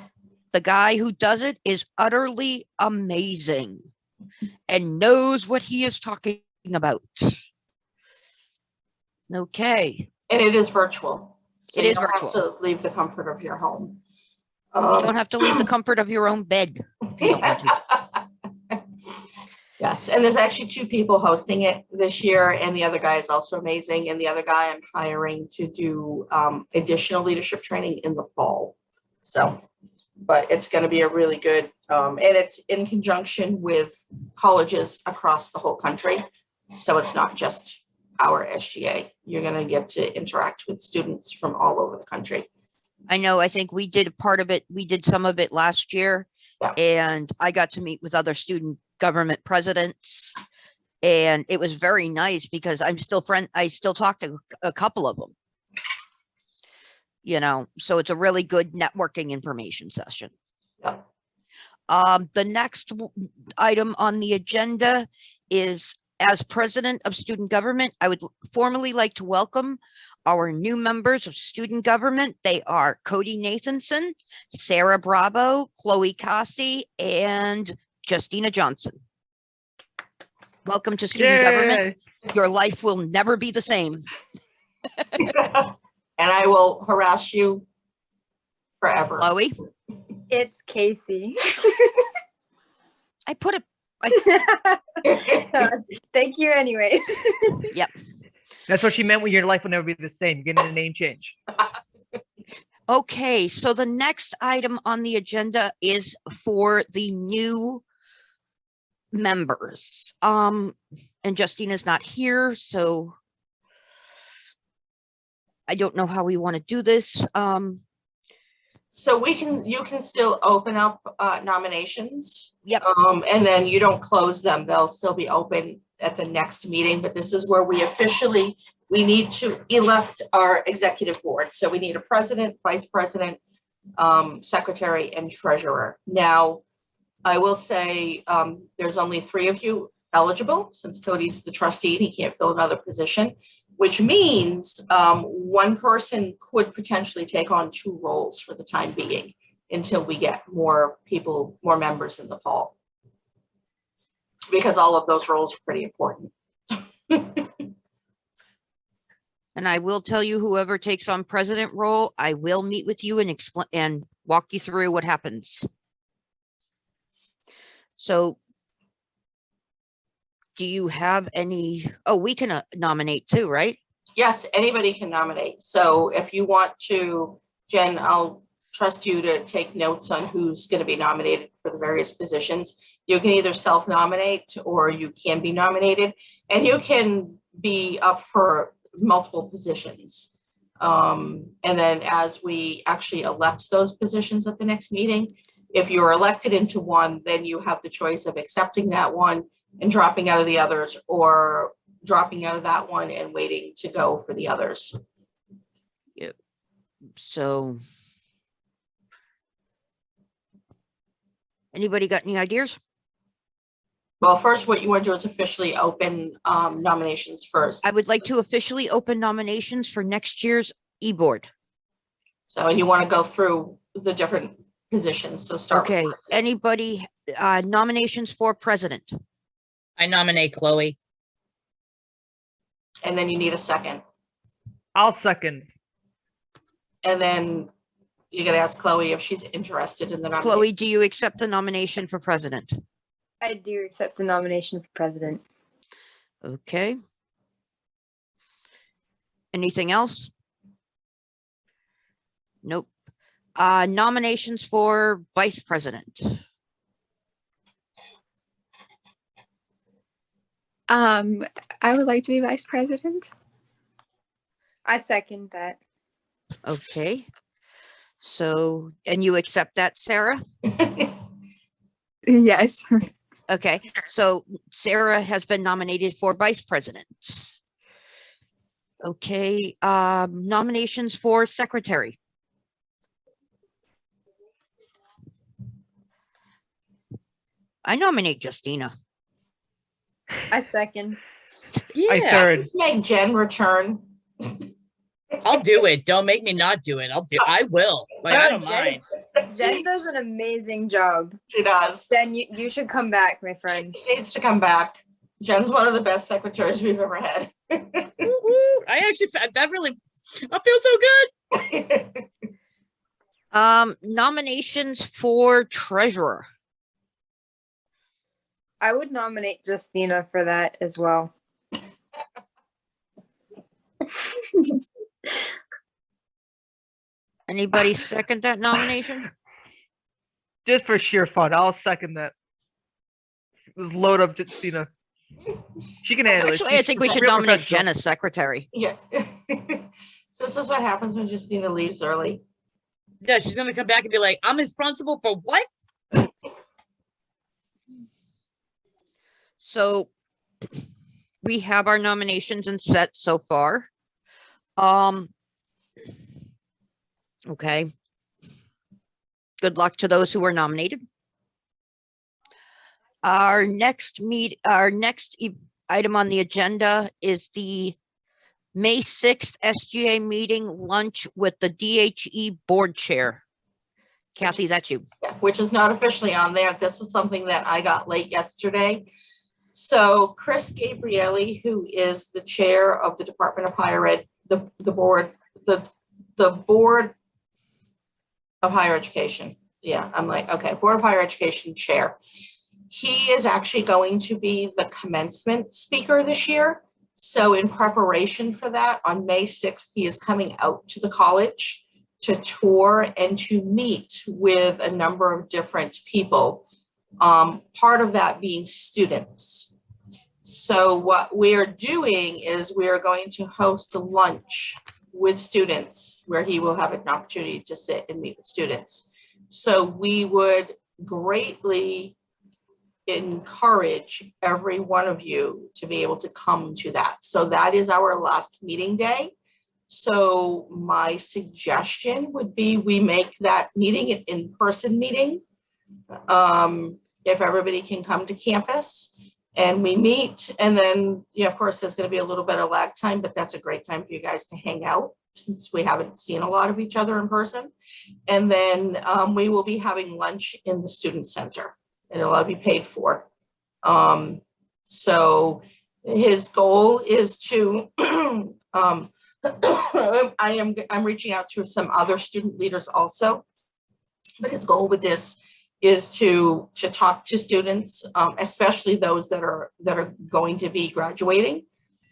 The guy who does it is utterly amazing and knows what he is talking about. Okay. And it is virtual. So It you is don't have virtual. to leave the comfort of your home. You don't have to leave the comfort of your own bed if you don't want to. Yes, and there's actually 2 people hosting it this year, and the other guy is also amazing. And the other guy I'm hiring to do additional leadership training in the fall. So, but it's going to be a really good, and it's in conjunction with colleges across the whole country. So it's not just our SGA. You're going to get to interact with students from all over the country. I know, I think we did part of it. We did some of it last year, Yeah. and I got to meet with other student government presidents, and it was very nice because I still talk to a couple of them, so it's a really good networking information session. Yeah. The next item on the agenda is, as president of student government, I would formally like to welcome our new members of student government. They are Cody Nathanson, Sarah Bravo, Chloe Cassie, and Justina Johnson. Welcome to student government. Your life will never be the same. And I will harass you forever. Chloe, It's Casey. I put it. Thank you anyways. That's what she meant when your life will never be the same. You're getting a name change. Okay, so the next item on the agenda is for the new members. And Justina's not here, so I don't know how we want to do this. So you can still open up nominations. Yep. And then you don't close them. They'll still be open at the next meeting, but this is where we need to elect our executive board. So we need a president, vice president, secretary, and treasurer. Now, I will say there's only 3 of you eligible, since Cody's the trustee and he can't fill another position, which means 1 person could potentially take on 2 roles for the time being until we get more members in the fall. Because all of those roles are pretty important. And I will tell you, whoever takes on president role, I will meet with you and explain and walk you through what happens. So do you have any, we can nominate too, right? Yes, anybody can nominate. So if you want to, Jen, I'll trust you to take notes on who's going to be nominated for the various positions. You can either self-nominate or you can be nominated, and you can be up for multiple positions. And then as we actually elect those positions at the next meeting, If you're elected into one, then you have the choice of accepting that one and dropping out of the others, or dropping out of that one and waiting to go for the others. So anybody got any ideas? Well, first, what you want to do is officially open nominations first. I would like to officially open nominations for next year's e-board. So, and you want to go through the different positions. So start. Okay, anybody, nominations for president? I nominate Chloe. And then you need a second. I'll second. And then you got to ask Chloe if she's interested in the nomination. Chloe, do you accept the nomination for president? I do accept the nomination for president. Okay. Anything else? Nope. Nominations for vice president. I would like to be vice president. I second that. Okay. So, and you accept that, Sarah? Yes. Okay, so Sarah has been nominated for vice president. Okay, nominations for secretary. I nominate Justina. I second. I Yeah, third. Make Jen return. I'll do it. Don't make me not do it. I will. Like, I don't mind. Jen does an amazing job. She does. Jen, you should come back, my friend. She needs to come back. Jen's one of the best secretaries we've ever had. Woo-hoo. I actually, that really, I feel so good. Nominations for treasurer. I would nominate Justina for that as well. Anybody second that nomination? Just for sheer fun, I'll second that. Let's load up Justina. She can handle it. Actually, I She's think we should real nominate professional. Jen as secretary. Yeah. So this is what happens when Justina leaves early. Yeah, she's gonna come back and be like, I'm responsible for what? So we have our nominations and set so far. Okay. Good luck to those who were nominated. Our next item on the agenda is the May 6th SGA meeting lunch with the DHE board chair. Kathy, that's you. Yeah, which is not officially on there. This is something that I got late yesterday. So Chris Gabrielli, who is the chair of the Department of Higher Ed, the board of Higher Education. Yeah, I'm like, okay, Board of Higher Education chair. He is actually going to be the commencement speaker this year. So in preparation for that, on May 6th, he is coming out to the college to tour and to meet with a number of different people. Part of that being students. So what we're doing is we are going to host a lunch with students where he will have an opportunity to sit and meet with students. So we would greatly encourage every one of you to be able to come to that. So that is our last meeting day. So my suggestion would be we make that meeting an in-person meeting. If everybody can come to campus and we meet, and then, of course, there's going to be a little bit of lag time, but that's a great time for you guys to hang out since we haven't seen a lot of each other in person. And then we will be having lunch in the student center, and it'll all be paid for. So his goal is to, I'm reaching out to some other student leaders also, but his goal with this is to talk to students, especially those that are going to be graduating.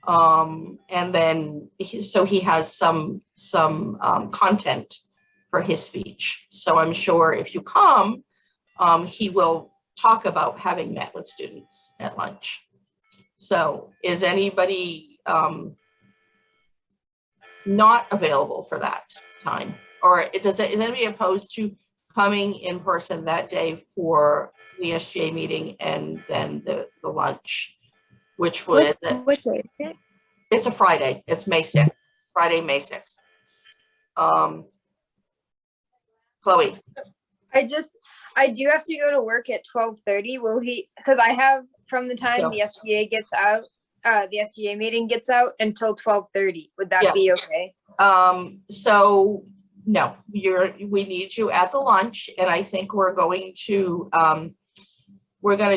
And then so he has some content for his speech. So I'm sure if you come, he will talk about having met with students at lunch. So is anybody not available for that time? Or is anybody opposed to coming in person that day for the SGA meeting and then the lunch, which was, What day is it? it's a Friday. It's May 6th, Friday, May 6th. Chloe, I do have to go to work at 12:30. Will he, because I have from the time So- the SGA gets out, the SGA meeting gets out until 12:30. Would that Yeah. be okay? so no, we need you at the lunch, and I think we're going to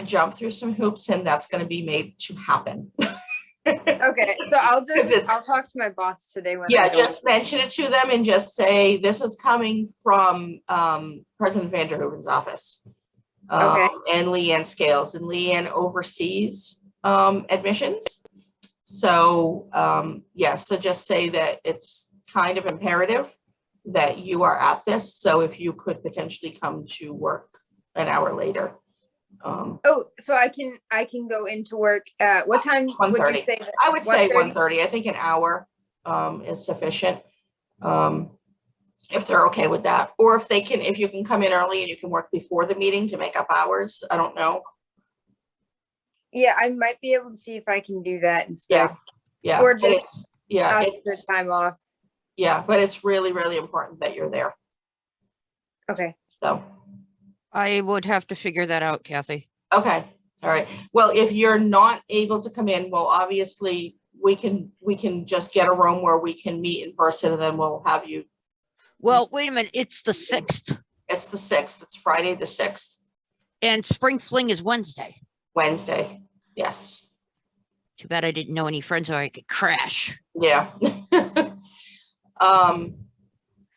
jump through some hoops, and that's going to be made to happen. Okay, so I'll 'Cause it's- talk to my boss today when Yeah, I go. just mention it to them and just say, this is coming from President Vanderhooven's office. Okay. And Leanne Scales, and Leanne oversees admissions. So yeah, so just say that it's kind of imperative that you are at this. So if you could potentially come to work an hour later. Oh, so I can go into work at what time would you 1:30. say? That? I would say 1:30? 1:30. I think an hour is sufficient. If they're okay with that, or if you can come in early and you can work before the meeting to make up hours. I don't know. Yeah, I might be able to see if I can do that instead. Yeah. Yeah. Or but just it's- yeah, ask it's- for time off. yeah, but it's really, really important that you're there. Okay. So, I would have to figure that out, Kathy. okay, all right. Well, if you're not able to come in, well, obviously we can just get a room where we can meet in person, and then we'll have you. Well, wait a minute. It's the 6th It's the 6th. It's Friday the 6th, and Spring Fling is Wednesday. Wednesday. Yes. Too bad I didn't know any friends or I could crash. Yeah.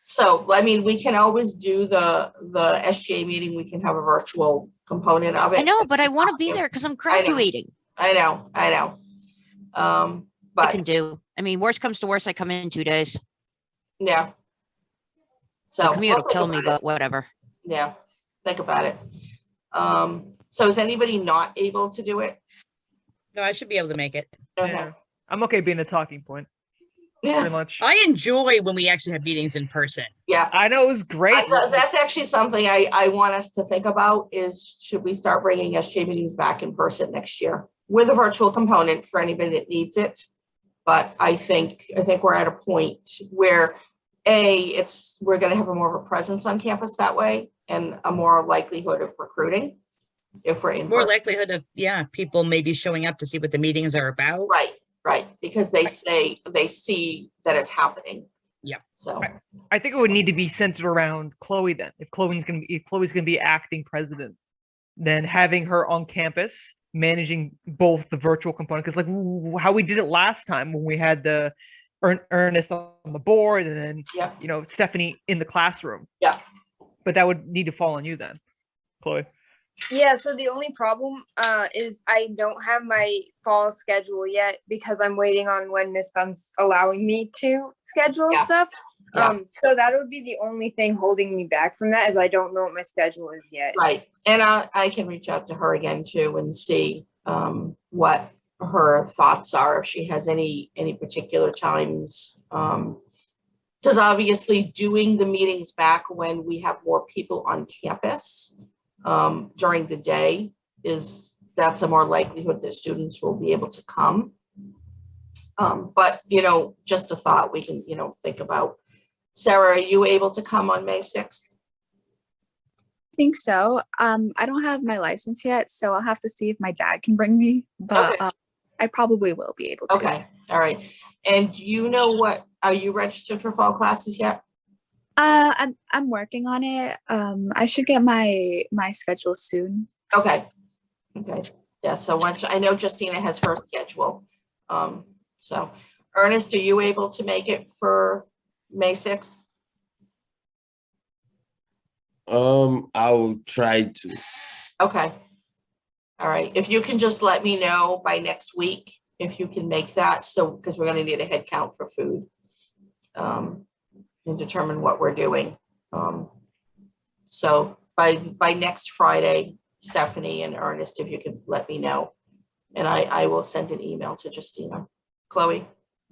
So, I mean, we can always do the SGA meeting. We can have a virtual component of it. I know, but I want to be there because I'm graduating. I know. I But can do. I mean, worst comes to worst, I come in 2 days. yeah. The So commute will we'll kill think me, about it. but whatever. Yeah, think about it. So is anybody not able to do it? No, I should be able to make it. Okay. Yeah. I'm okay being a talking point, Yeah, pretty much. I enjoy when we actually have meetings in person. yeah. I know it was great. That's actually something I want us to think about is, should we start bringing SJ meetings back in person next year with a virtual component for anybody that needs it? But I think we're at a point where we're going to have a more of a presence on campus that way, and a more likelihood of recruiting if we're in More person. likelihood of, people maybe showing up to see what the meetings are about. Right, because they see that it's happening. Yeah. So, I think it would need to be centered around Chloe then. If Chloe's gonna be acting president, then having her on campus managing both the virtual component, because like how we did it last time when we had the Ernest on the board and then yeah, Stephanie in the classroom. Yeah. But that would need to fall on you then, Chloe. Yeah, so the only problem is I don't have my fall schedule yet because I'm waiting on when Miss Gunn's allowing me to schedule Yeah. stuff. Yeah. So that would be the only thing holding me back from that, is I don't know what my schedule is yet. right. And I can reach out to her again too and see what her thoughts are, if she has any particular times. Because obviously doing the meetings back when we have more people on campus during the day, that's a more likelihood that students will be able to come. But just a thought we can think about. Sarah, are you able to come on May 6th? I think so. I don't have my license yet, so I'll have to see if my dad can bring me, but Okay. I probably will be able to. Okay, all right. And do you know are you registered for fall classes yet? I'm working on it. I should get my schedule soon. Okay. Yeah, so once, I know Justina has her schedule. So Ernest, are you able to make it for May 6th? I'll try to. Okay. All right, if you can just let me know by next week, if you can make that, so, because we're gonna need a head count for food. And determine what we're doing. So by next Friday, Stephanie and Ernest, if you can let me know. And I will send an email to Justina. Chloe?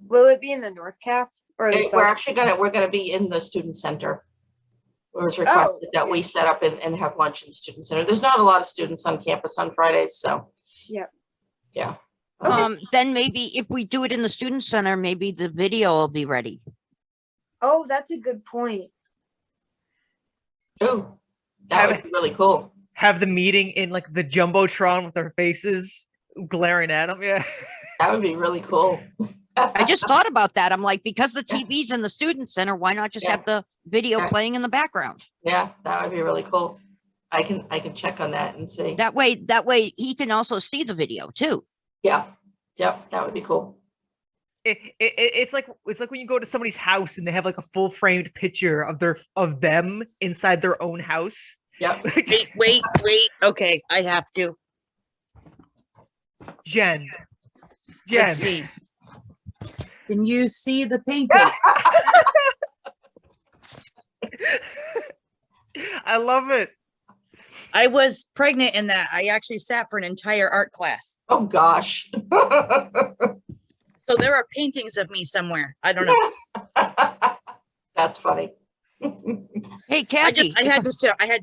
Will it be in the North Caf or the We're South? actually we're gonna be in the student center. It was requested that we set up and have lunch in the student center. There's not a lot of students on campus on Fridays, so. Yep. Yeah. Then maybe if we do it in the student center, maybe the video will be ready. Oh, that's a good point. Oh, that would be really cool. Have the meeting in like the Jumbotron with their faces glaring at them. Yeah. That would be really cool. I just thought about that. I'm like, because the TV's in the student center, why not just have the video playing in the background? Yeah, that would be really cool. I can check on that and see. That way he can also see the video too. Yeah. Yep, that would be cool. It's like when you go to somebody's house and they have like a full framed picture of them inside their own house. Yep. Wait. Okay, I have to. Jen. Let's see. Can you see the painting? I love it. I was pregnant in that. I actually sat for an entire art class. Oh gosh. So there are paintings of me somewhere. I don't know. That's funny. Hey, Kathy. I had to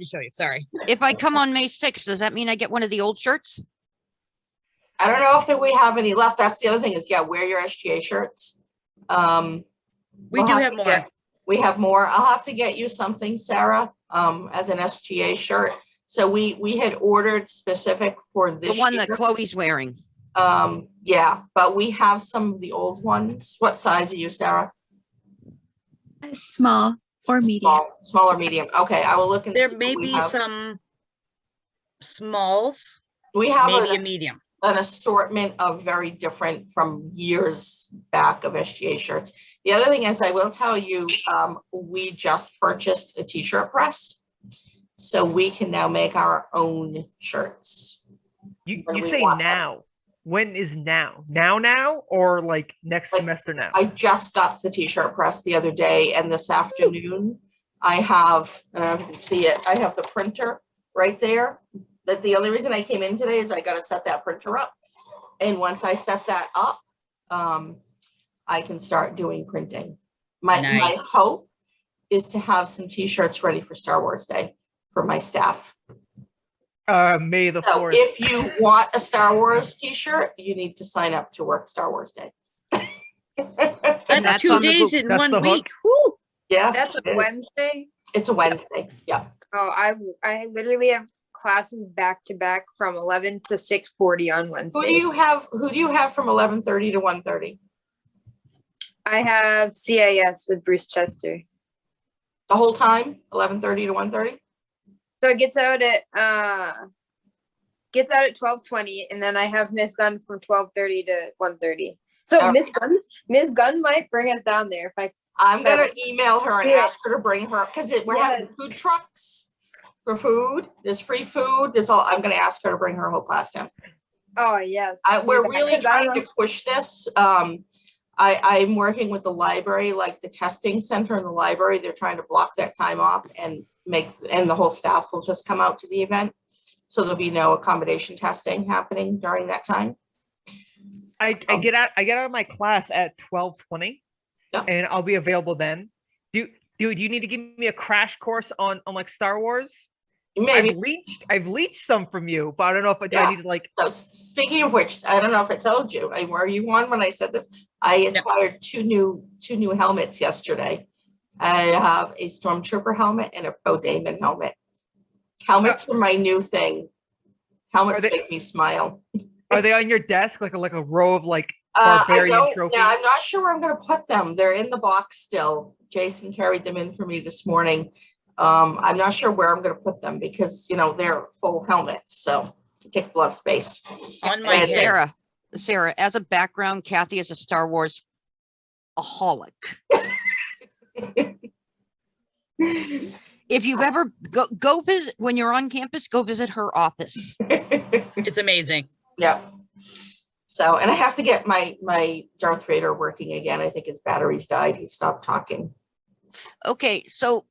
show you. Sorry. If I come on May 6th, does that mean I get one of the old shirts? I don't know if we have any left. That's the other thing is, wear your SGA shirts. We do have more. We have more. I'll have to get you something, Sarah, as an SGA shirt. So we had ordered specific for this The one year. that Chloe's wearing. Yeah, but we have some of the old ones. What size are you, Sarah? Small or medium. Small or medium. Okay, I will look and There see may what we be have. some smalls, We have maybe a medium. an assortment of very different from years back of SGA shirts. The other thing is, I will tell you, we just purchased a t-shirt press, so we can now make our own shirts. You when we say want them. now. When is now? Now, or like next semester now? I just got the t-shirt press the other day, and this afternoon I have, I don't know if you can see it, I have the printer right there. That the only reason I came in today is I got to set that printer up. And once I set that up, I can start doing printing. My hope is to have some t-shirts ready for Star Wars Day for my staff. May the So 4th. if you want a Star Wars t-shirt, you need to sign up to work Star Wars Day. And That's that's 2 on the days Google- in That's one the hook? week. Woo! Yeah. That's a it is. Wednesday. It's a Wednesday. Yeah. Oh, I literally have classes back to back from 11 to 6:40 on Who Wednesdays. do you have from 11:30 to 1:30? I have CIS with Bruce Chester. The whole time, 11:30 to 1:30? So it gets out at 12:20, and then I have Miss Gunn from 12:30 to 1:30. So Okay. Miss Gunn might bring us down there if I. I'm gonna email her and Yeah. ask her to bring her, because we're Yes. having food trucks for food. There's free food. There's all, I'm gonna ask her to bring her whole class down. Oh yes. We're do that, really 'cause I trying don't to push this. I'm working with the library, like the testing center in the library. They're trying to block that time off and the whole staff will just come out to the event. So there'll be no accommodation testing happening during that time. I get out of my class at 12:20, Yeah. and I'll be available then. Do you need to give me a crash course on like Star Wars? Maybe. I've leached some from you, but I don't know if I Yeah. need to like. So speaking of which, I don't know if I told you, were you on when I said this? I acquired two new helmets yesterday. I have a Stormtrooper helmet and a Pro Damon helmet. Helmets are my new thing. Helmets make me smile. Are they on your desk like a row of like I barbarian don't, trophies? yeah, I'm not sure where I'm gonna put them. They're in the box still. Jason carried them in for me this morning. I'm not sure where I'm gonna put them because, they're full helmets, so it takes a lot of space. On my And- head. Sarah, as a background, Kathy is a Star Wars aholic. If you've ever go visit when you're on campus, go visit her office. It's amazing. Yeah. So, and I have to get my Darth Vader working again. I think his batteries died. He stopped talking. Okay, so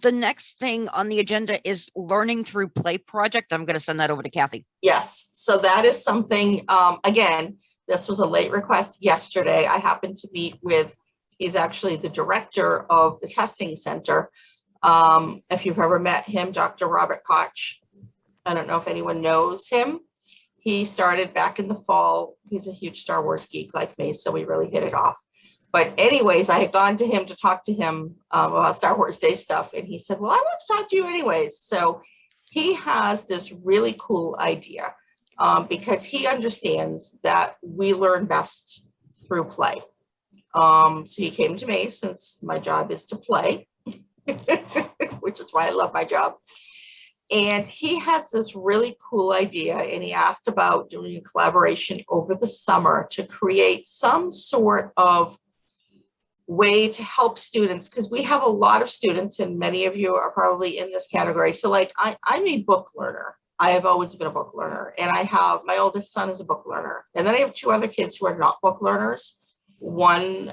the next thing on the agenda is learning through play project. I'm going to send that over to Kathy. Yes. So that is something, again, this was a late request yesterday. I happened to meet with, he's actually the director of the testing center. If you've ever met him, Dr. Robert Koch, I don't know if anyone knows him. He started back in the fall. He's a huge Star Wars geek like me, so we really hit it off. But anyways, I had gone to him to talk to him about Star Wars Day stuff, and he said, well, I want to talk to you anyways. So he has this really cool idea because he understands that we learn best through play. So he came to me since my job is to play, which is why I love my job. And he has this really cool idea, and he asked about doing a collaboration over the summer to create some sort of way to help students, because we have a lot of students, and many of you are probably in this category. So like I'm a book learner. I have always been a book learner, and I have, my oldest son is a book learner. And then I have two other kids who are not book learners. One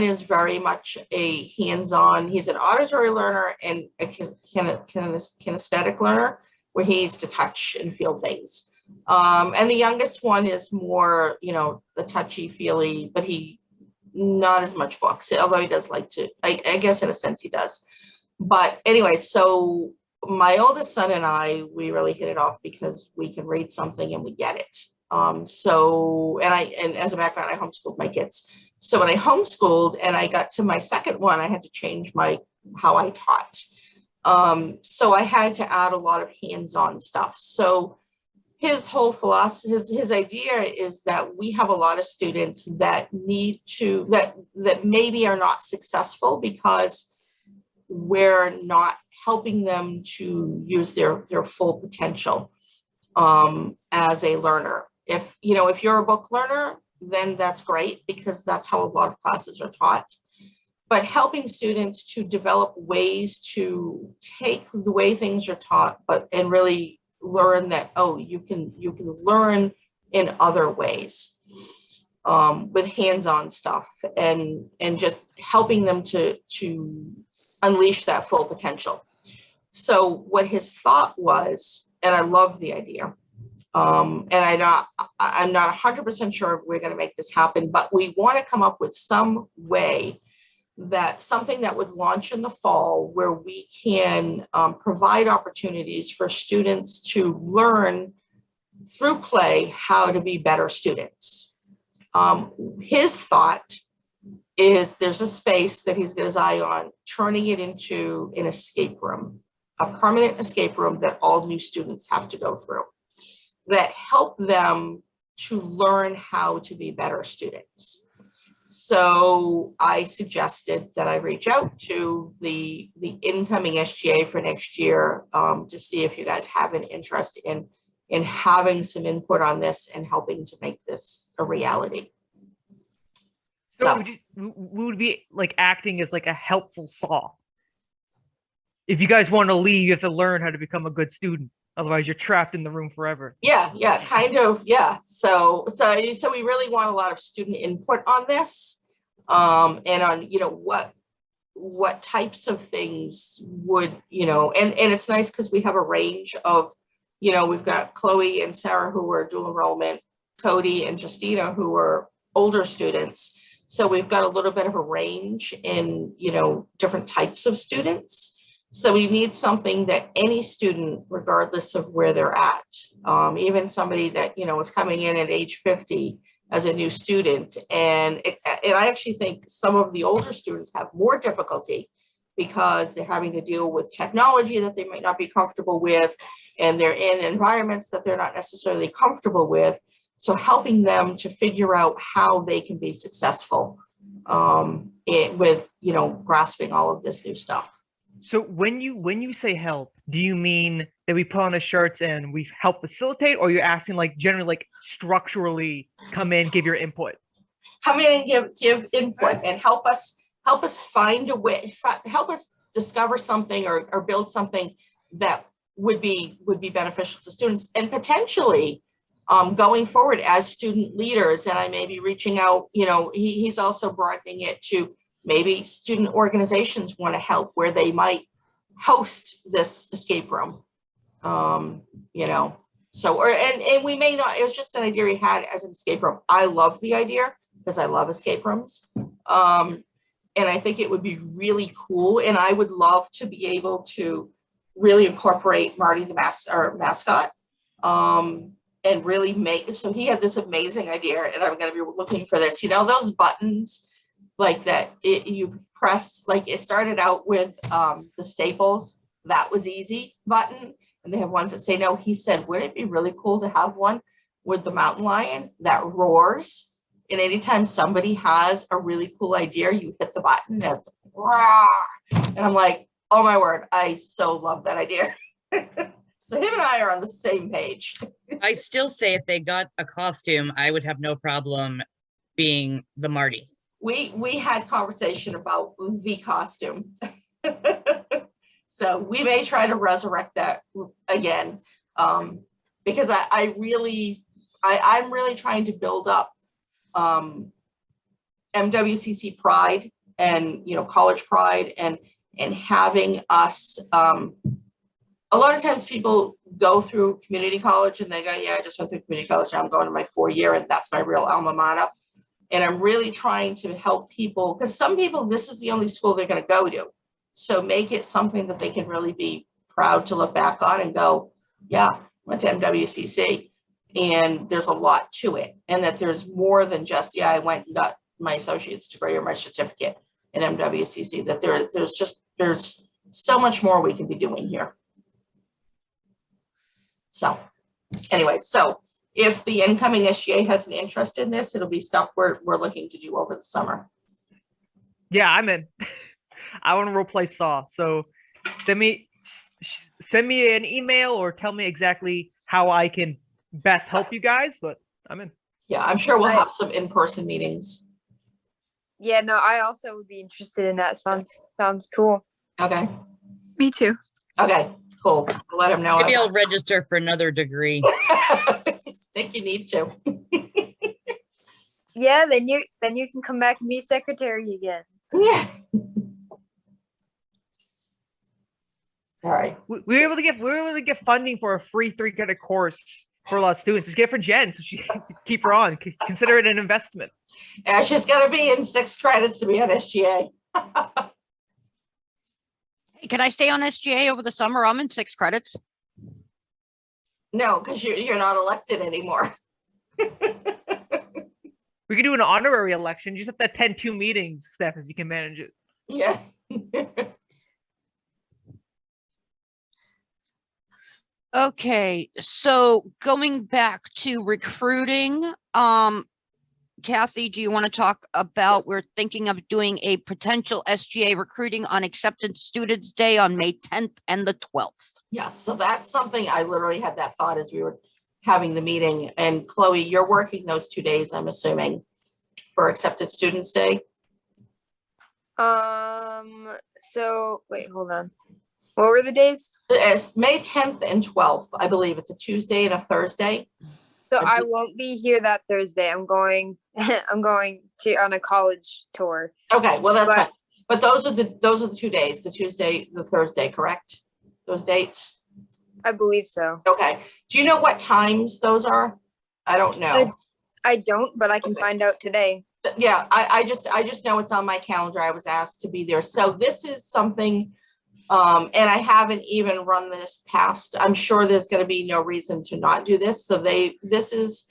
is very much a hands-on, he's an auditory learner and a kinesthetic learner, where he needs to touch and feel things. And the youngest one is more, you know, the touchy-feely, but he not as much books, although he does like to, I guess in a sense he does. But anyway, so my oldest son and I, we really hit it off because we can read something and we get it. And as a background, I homeschooled my kids. So when I homeschooled and I got to my second one, I had to change how I taught. So I had to add a lot of hands-on stuff. So his whole philosophy, his idea is that we have a lot of students that that maybe are not successful because we're not helping them to use their full potential as a learner. If you're a book learner, then that's great, because that's how a lot of classes are taught. But helping students to develop ways to take the way things are taught, and really learn that, oh, you can learn in other ways with hands-on stuff, and just helping them to unleash that full potential. So what his thought was, and I love the idea, and I'm not 100% sure if we're going to make this happen, but we want to come up with some way, that something that would launch in the fall, where we can provide opportunities for students to learn through play how to be better students. His thought is there's a space that he's got his eye on, turning it into an escape room, a permanent escape room that all new students have to go through, that help them to learn how to be better students. So I suggested that I reach out to the incoming SGA for next year to see if you guys have an interest in having some input on this and helping to make this a reality. So we would be like acting as like a helpful saw. If you guys want to leave, you have to learn how to become a good student. Otherwise, you're trapped in the room forever. Yeah, kind of. Yeah. So we really want a lot of student input on this, and on, what types of things would, and it's nice because we have a range of, we've got Chloe and Sarah who are dual enrollment, Cody and Justina who are older students. So we've got a little bit of a range in, different types of students. So we need something that any student, regardless of where they're at, even somebody that, is coming in at age 50 as a new student. And I actually think some of the older students have more difficulty because they're having to deal with technology that they might not be comfortable with, and they're in environments that they're not necessarily comfortable with. So helping them to figure out how they can be successful with, grasping all of this new stuff. So when you say help, do you mean that we put on the shirts and we help facilitate, or you're asking like generally like structurally come in, give your input? Come in and give input and help us find a way, help us discover something or build something that would be beneficial to students, and potentially going forward as student leaders. And I may be reaching out, he's also broadening it to maybe student organizations want to help where they might host this escape room, and we may not, it was just an idea we had as an escape room. I love the idea because I love escape rooms. And I think it would be really cool. And I would love to be able to really incorporate Marty the mascot. And really make, so he had this amazing idea, and I'm going to be looking for this, you know, those buttons like that you press, like it started out with the Staples, that was easy button, and they have ones that say no. He said, wouldn't it be really cool to have one with the mountain lion that roars, and anytime somebody has a really cool idea, you hit the button, that's roar. And I'm like, oh my word, I so love that idea. So him and I are on the same page. I still say if they got a costume, I would have no problem being the Marty. We had conversation about the costume. So we may try to resurrect that again. Because I'm really trying to build up MWCC pride and, you know, college pride, and having us, a lot of times people go through community college and they go, yeah, I just went through community college. Now I'm going to my 4-year and that's my real alma mater. And I'm really trying to help people, because some people, this is the only school they're going to go to. So make it something that they can really be proud to look back on and go, yeah, went to MWCC. And there's a lot to it. And that there's more than just, yeah, I went and got my associate's degree or my certificate in MWCC, that there's so much more we can be doing here. So anyway, so if the incoming SGA has an interest in this, it'll be stuff we're looking to do over the summer. Yeah, I'm in. I want to role play Saw. So send me an email or tell me exactly how I can best help you guys, but I'm in. Yeah, I'm sure we'll have some in-person meetings. Yeah, no, I also would be interested in that. Sounds cool. Okay. Me too. Okay, cool. I'll let him know. Maybe I'll register for another degree. I think you need to. Yeah, then you can come back and be secretary again. Yeah. All right. We were able to get funding for a free 3-credit course for a lot of students. Just get it for Jen, so she can keep her on. Consider it an investment. Ash is going to be in 6 credits to be on SGA. Hey, can I stay on SGA over the summer? I'm in 6 credits. No, because you're not elected anymore. We could do an honorary election. You just have to attend 2 meetings, Steph, if you can manage it. Yeah. Okay, so going back to recruiting, Kathy, do you want to talk about, we're thinking of doing a potential SGA recruiting on Acceptance Students Day on May 10th and the 12th. Yes, so that's something I literally had that thought as we were having the meeting. And Chloe, you're working those 2 days, I'm assuming, for Acceptance Students Day. So wait, hold on. What were the days? It's May 10th and 12th, I believe. It's a Tuesday and a Thursday. So I won't be here that Thursday. I'm going to on a college tour. Okay, well that's fine. But those are the 2 days, the Tuesday, the Thursday, correct? Those dates? I believe so. Okay. Do you know what times those are? I don't know. I don't, but I can find out today. Yeah, I just know it's on my calendar. I was asked to be there. So this is something, and I haven't even run this past. I'm sure there's going to be no reason to not do this. So this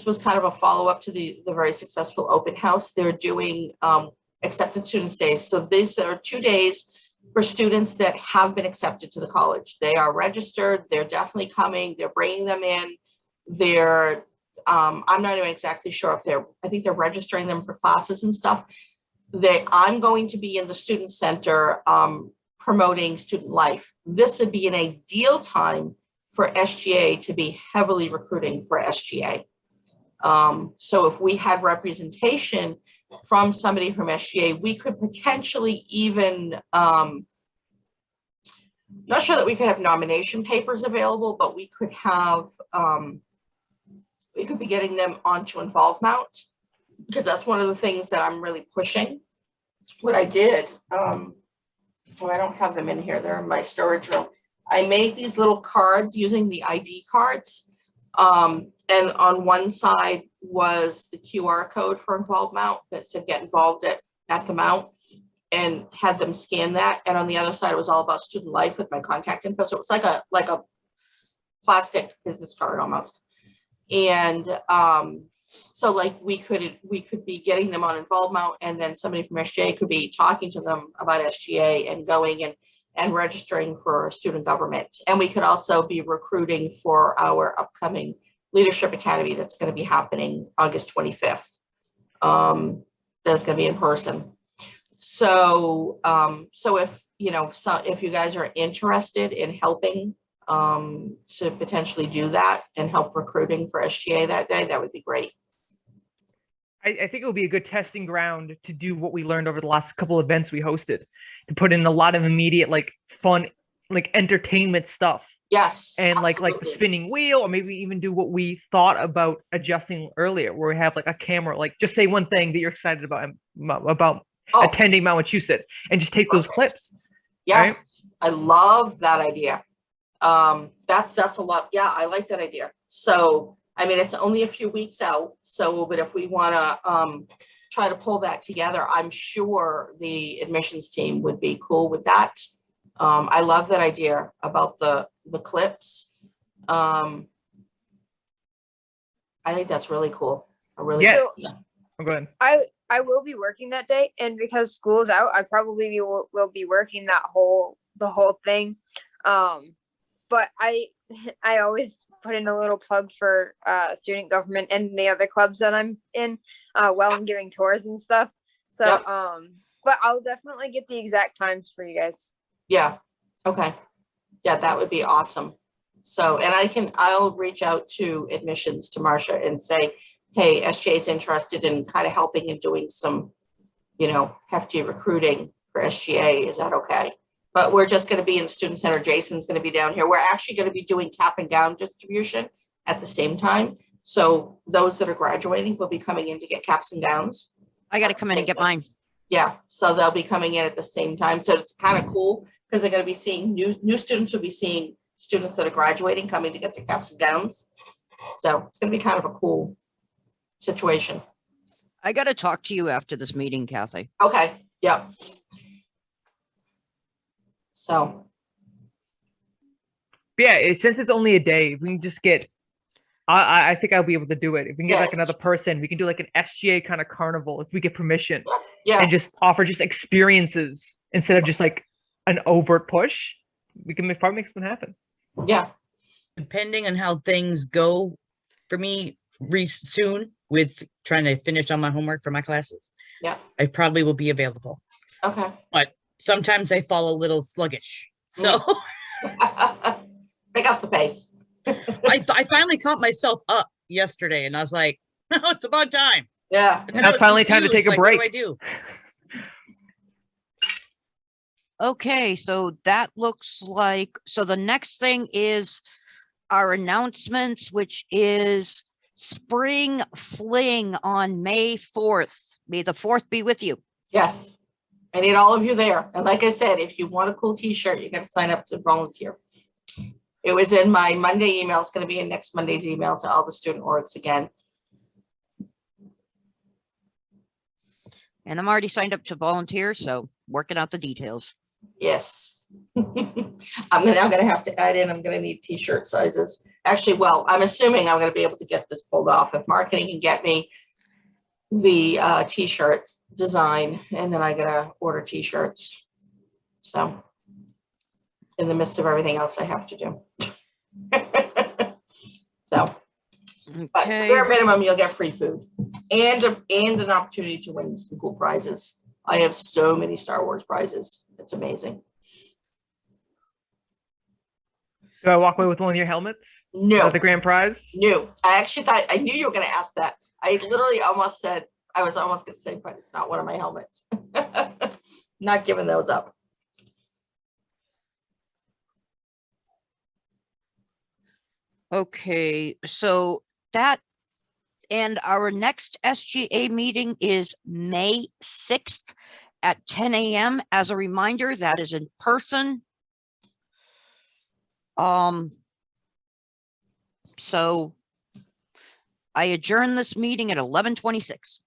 was kind of a follow-up to the very successful open house. They're doing Acceptance Students Days. So these are 2 days for students that have been accepted to the college. They are registered. They're definitely coming. They're bringing them in. They're I'm not even exactly sure if I think they're registering them for classes and stuff. I'm going to be in the student center promoting student life. This would be an ideal time for SGA to be heavily recruiting for SGA. So if we had representation from somebody from SGA, we could potentially even, not sure that we could have nomination papers available, but we could have, we could be getting them onto Involvement, because that's one of the things that I'm really pushing. What I did, I don't have them in here, they're in my storage room. I made these little cards using the ID cards. And on one side was the QR code for Involvement that said get involved at at the mount and had them scan that. And on the other side, it was all about student life with my contact info. So it was like a plastic business card almost. And so like we could be getting them on Involve Mount, and then somebody from SGA could be talking to them about SGA and going and registering for student government. And we could also be recruiting for our upcoming Leadership Academy that's going to be happening August 25th. That's going to be in person. So if if you guys are interested in helping to potentially do that and help recruiting for SGA that day, that would be great. I think it will be a good testing ground to do what we learned over the last couple events we hosted, to put in a lot of immediate, like, fun, like, entertainment stuff. Yes. And like the absolutely. spinning wheel, or maybe even do what we thought about adjusting earlier, where we have like a camera, like just say one thing that you're excited about attending Massachusetts, and just take those clips. Yeah, right? I love that idea. That's a lot. Yeah, I like that idea. So, I mean, it's only a few weeks out. So, but if we want to try to pull that together, I'm sure the admissions team would be cool with that. I love that idea about the clips. I think that's really cool. Yeah. Go ahead. I will be working that day, and because school's out, I probably will be working the whole thing. But I always put in a little plug for student government and the other clubs that I'm in while I'm giving tours and stuff. So Yep. but I'll definitely get the exact times for you guys. Yeah. Okay. Yeah, that would be awesome. So, and I'll reach out to admissions to Marcia and say, hey, SJ is interested in kind of helping and doing some, hefty recruiting for SGA. Is that okay? But we're just going to be in the student center. Jason's going to be down here. We're actually going to be doing cap and gown distribution at the same time. So those that are graduating will be coming in to get caps and gowns. I got to come in and get mine. Yeah, so they'll be coming in at the same time. So it's kind of cool because they're going to be seeing new students will be seeing students that are graduating coming to get their caps and gowns. So it's going to be kind of a cool situation. I got to talk to you after this meeting, Kathy. Okay. Yep. So. Yeah, since it's only a day, we can just get. I think I'll be able to do it. If we can get like another person, we can do like an SGA kind of carnival if we get permission. Yeah. And just offer just experiences instead of just like an overt push. We can probably make something happen. Yeah. Depending on how things go for me soon with trying to finish on my homework for my classes. Yeah. I probably will be available. Okay. But sometimes I fall a little sluggish. So pick up the pace. I finally caught myself up yesterday and I was like, no, it's about time. Yeah. Now it's finally time to take a break. What do I do? Okay, so that looks like, so the next thing is our announcements, which is Spring Fling on May 4th. May the 4th be with you. Yes. I need all of you there. And like I said, if you want a cool t-shirt, you got to sign up to volunteer. It was in my Monday email. It's going to be in next Monday's email to all the student orgs again. And I'm already signed up to volunteer, so working out the details. Yes. I'm now going to have to add in, I'm going to need t-shirt sizes. Actually, well, I'm assuming I'm going to be able to get this pulled off if marketing can get me the t-shirts design, and then I got to order t-shirts. So in the midst of everything else I have to do. So, but bare minimum, you'll get free food and an opportunity to win some cool prizes. I have so many Star Wars prizes. It's amazing. Do I walk away with one of your helmets? No. Is that the grand prize? No. I actually thought, I knew you were going to ask that. I literally almost said, I was almost going to say, but it's not one of my helmets. Not giving those up. Okay, so that, and our next SGA meeting is May 6th at 10 a.m. As a reminder, that is in person. So I adjourn this meeting at 11:26.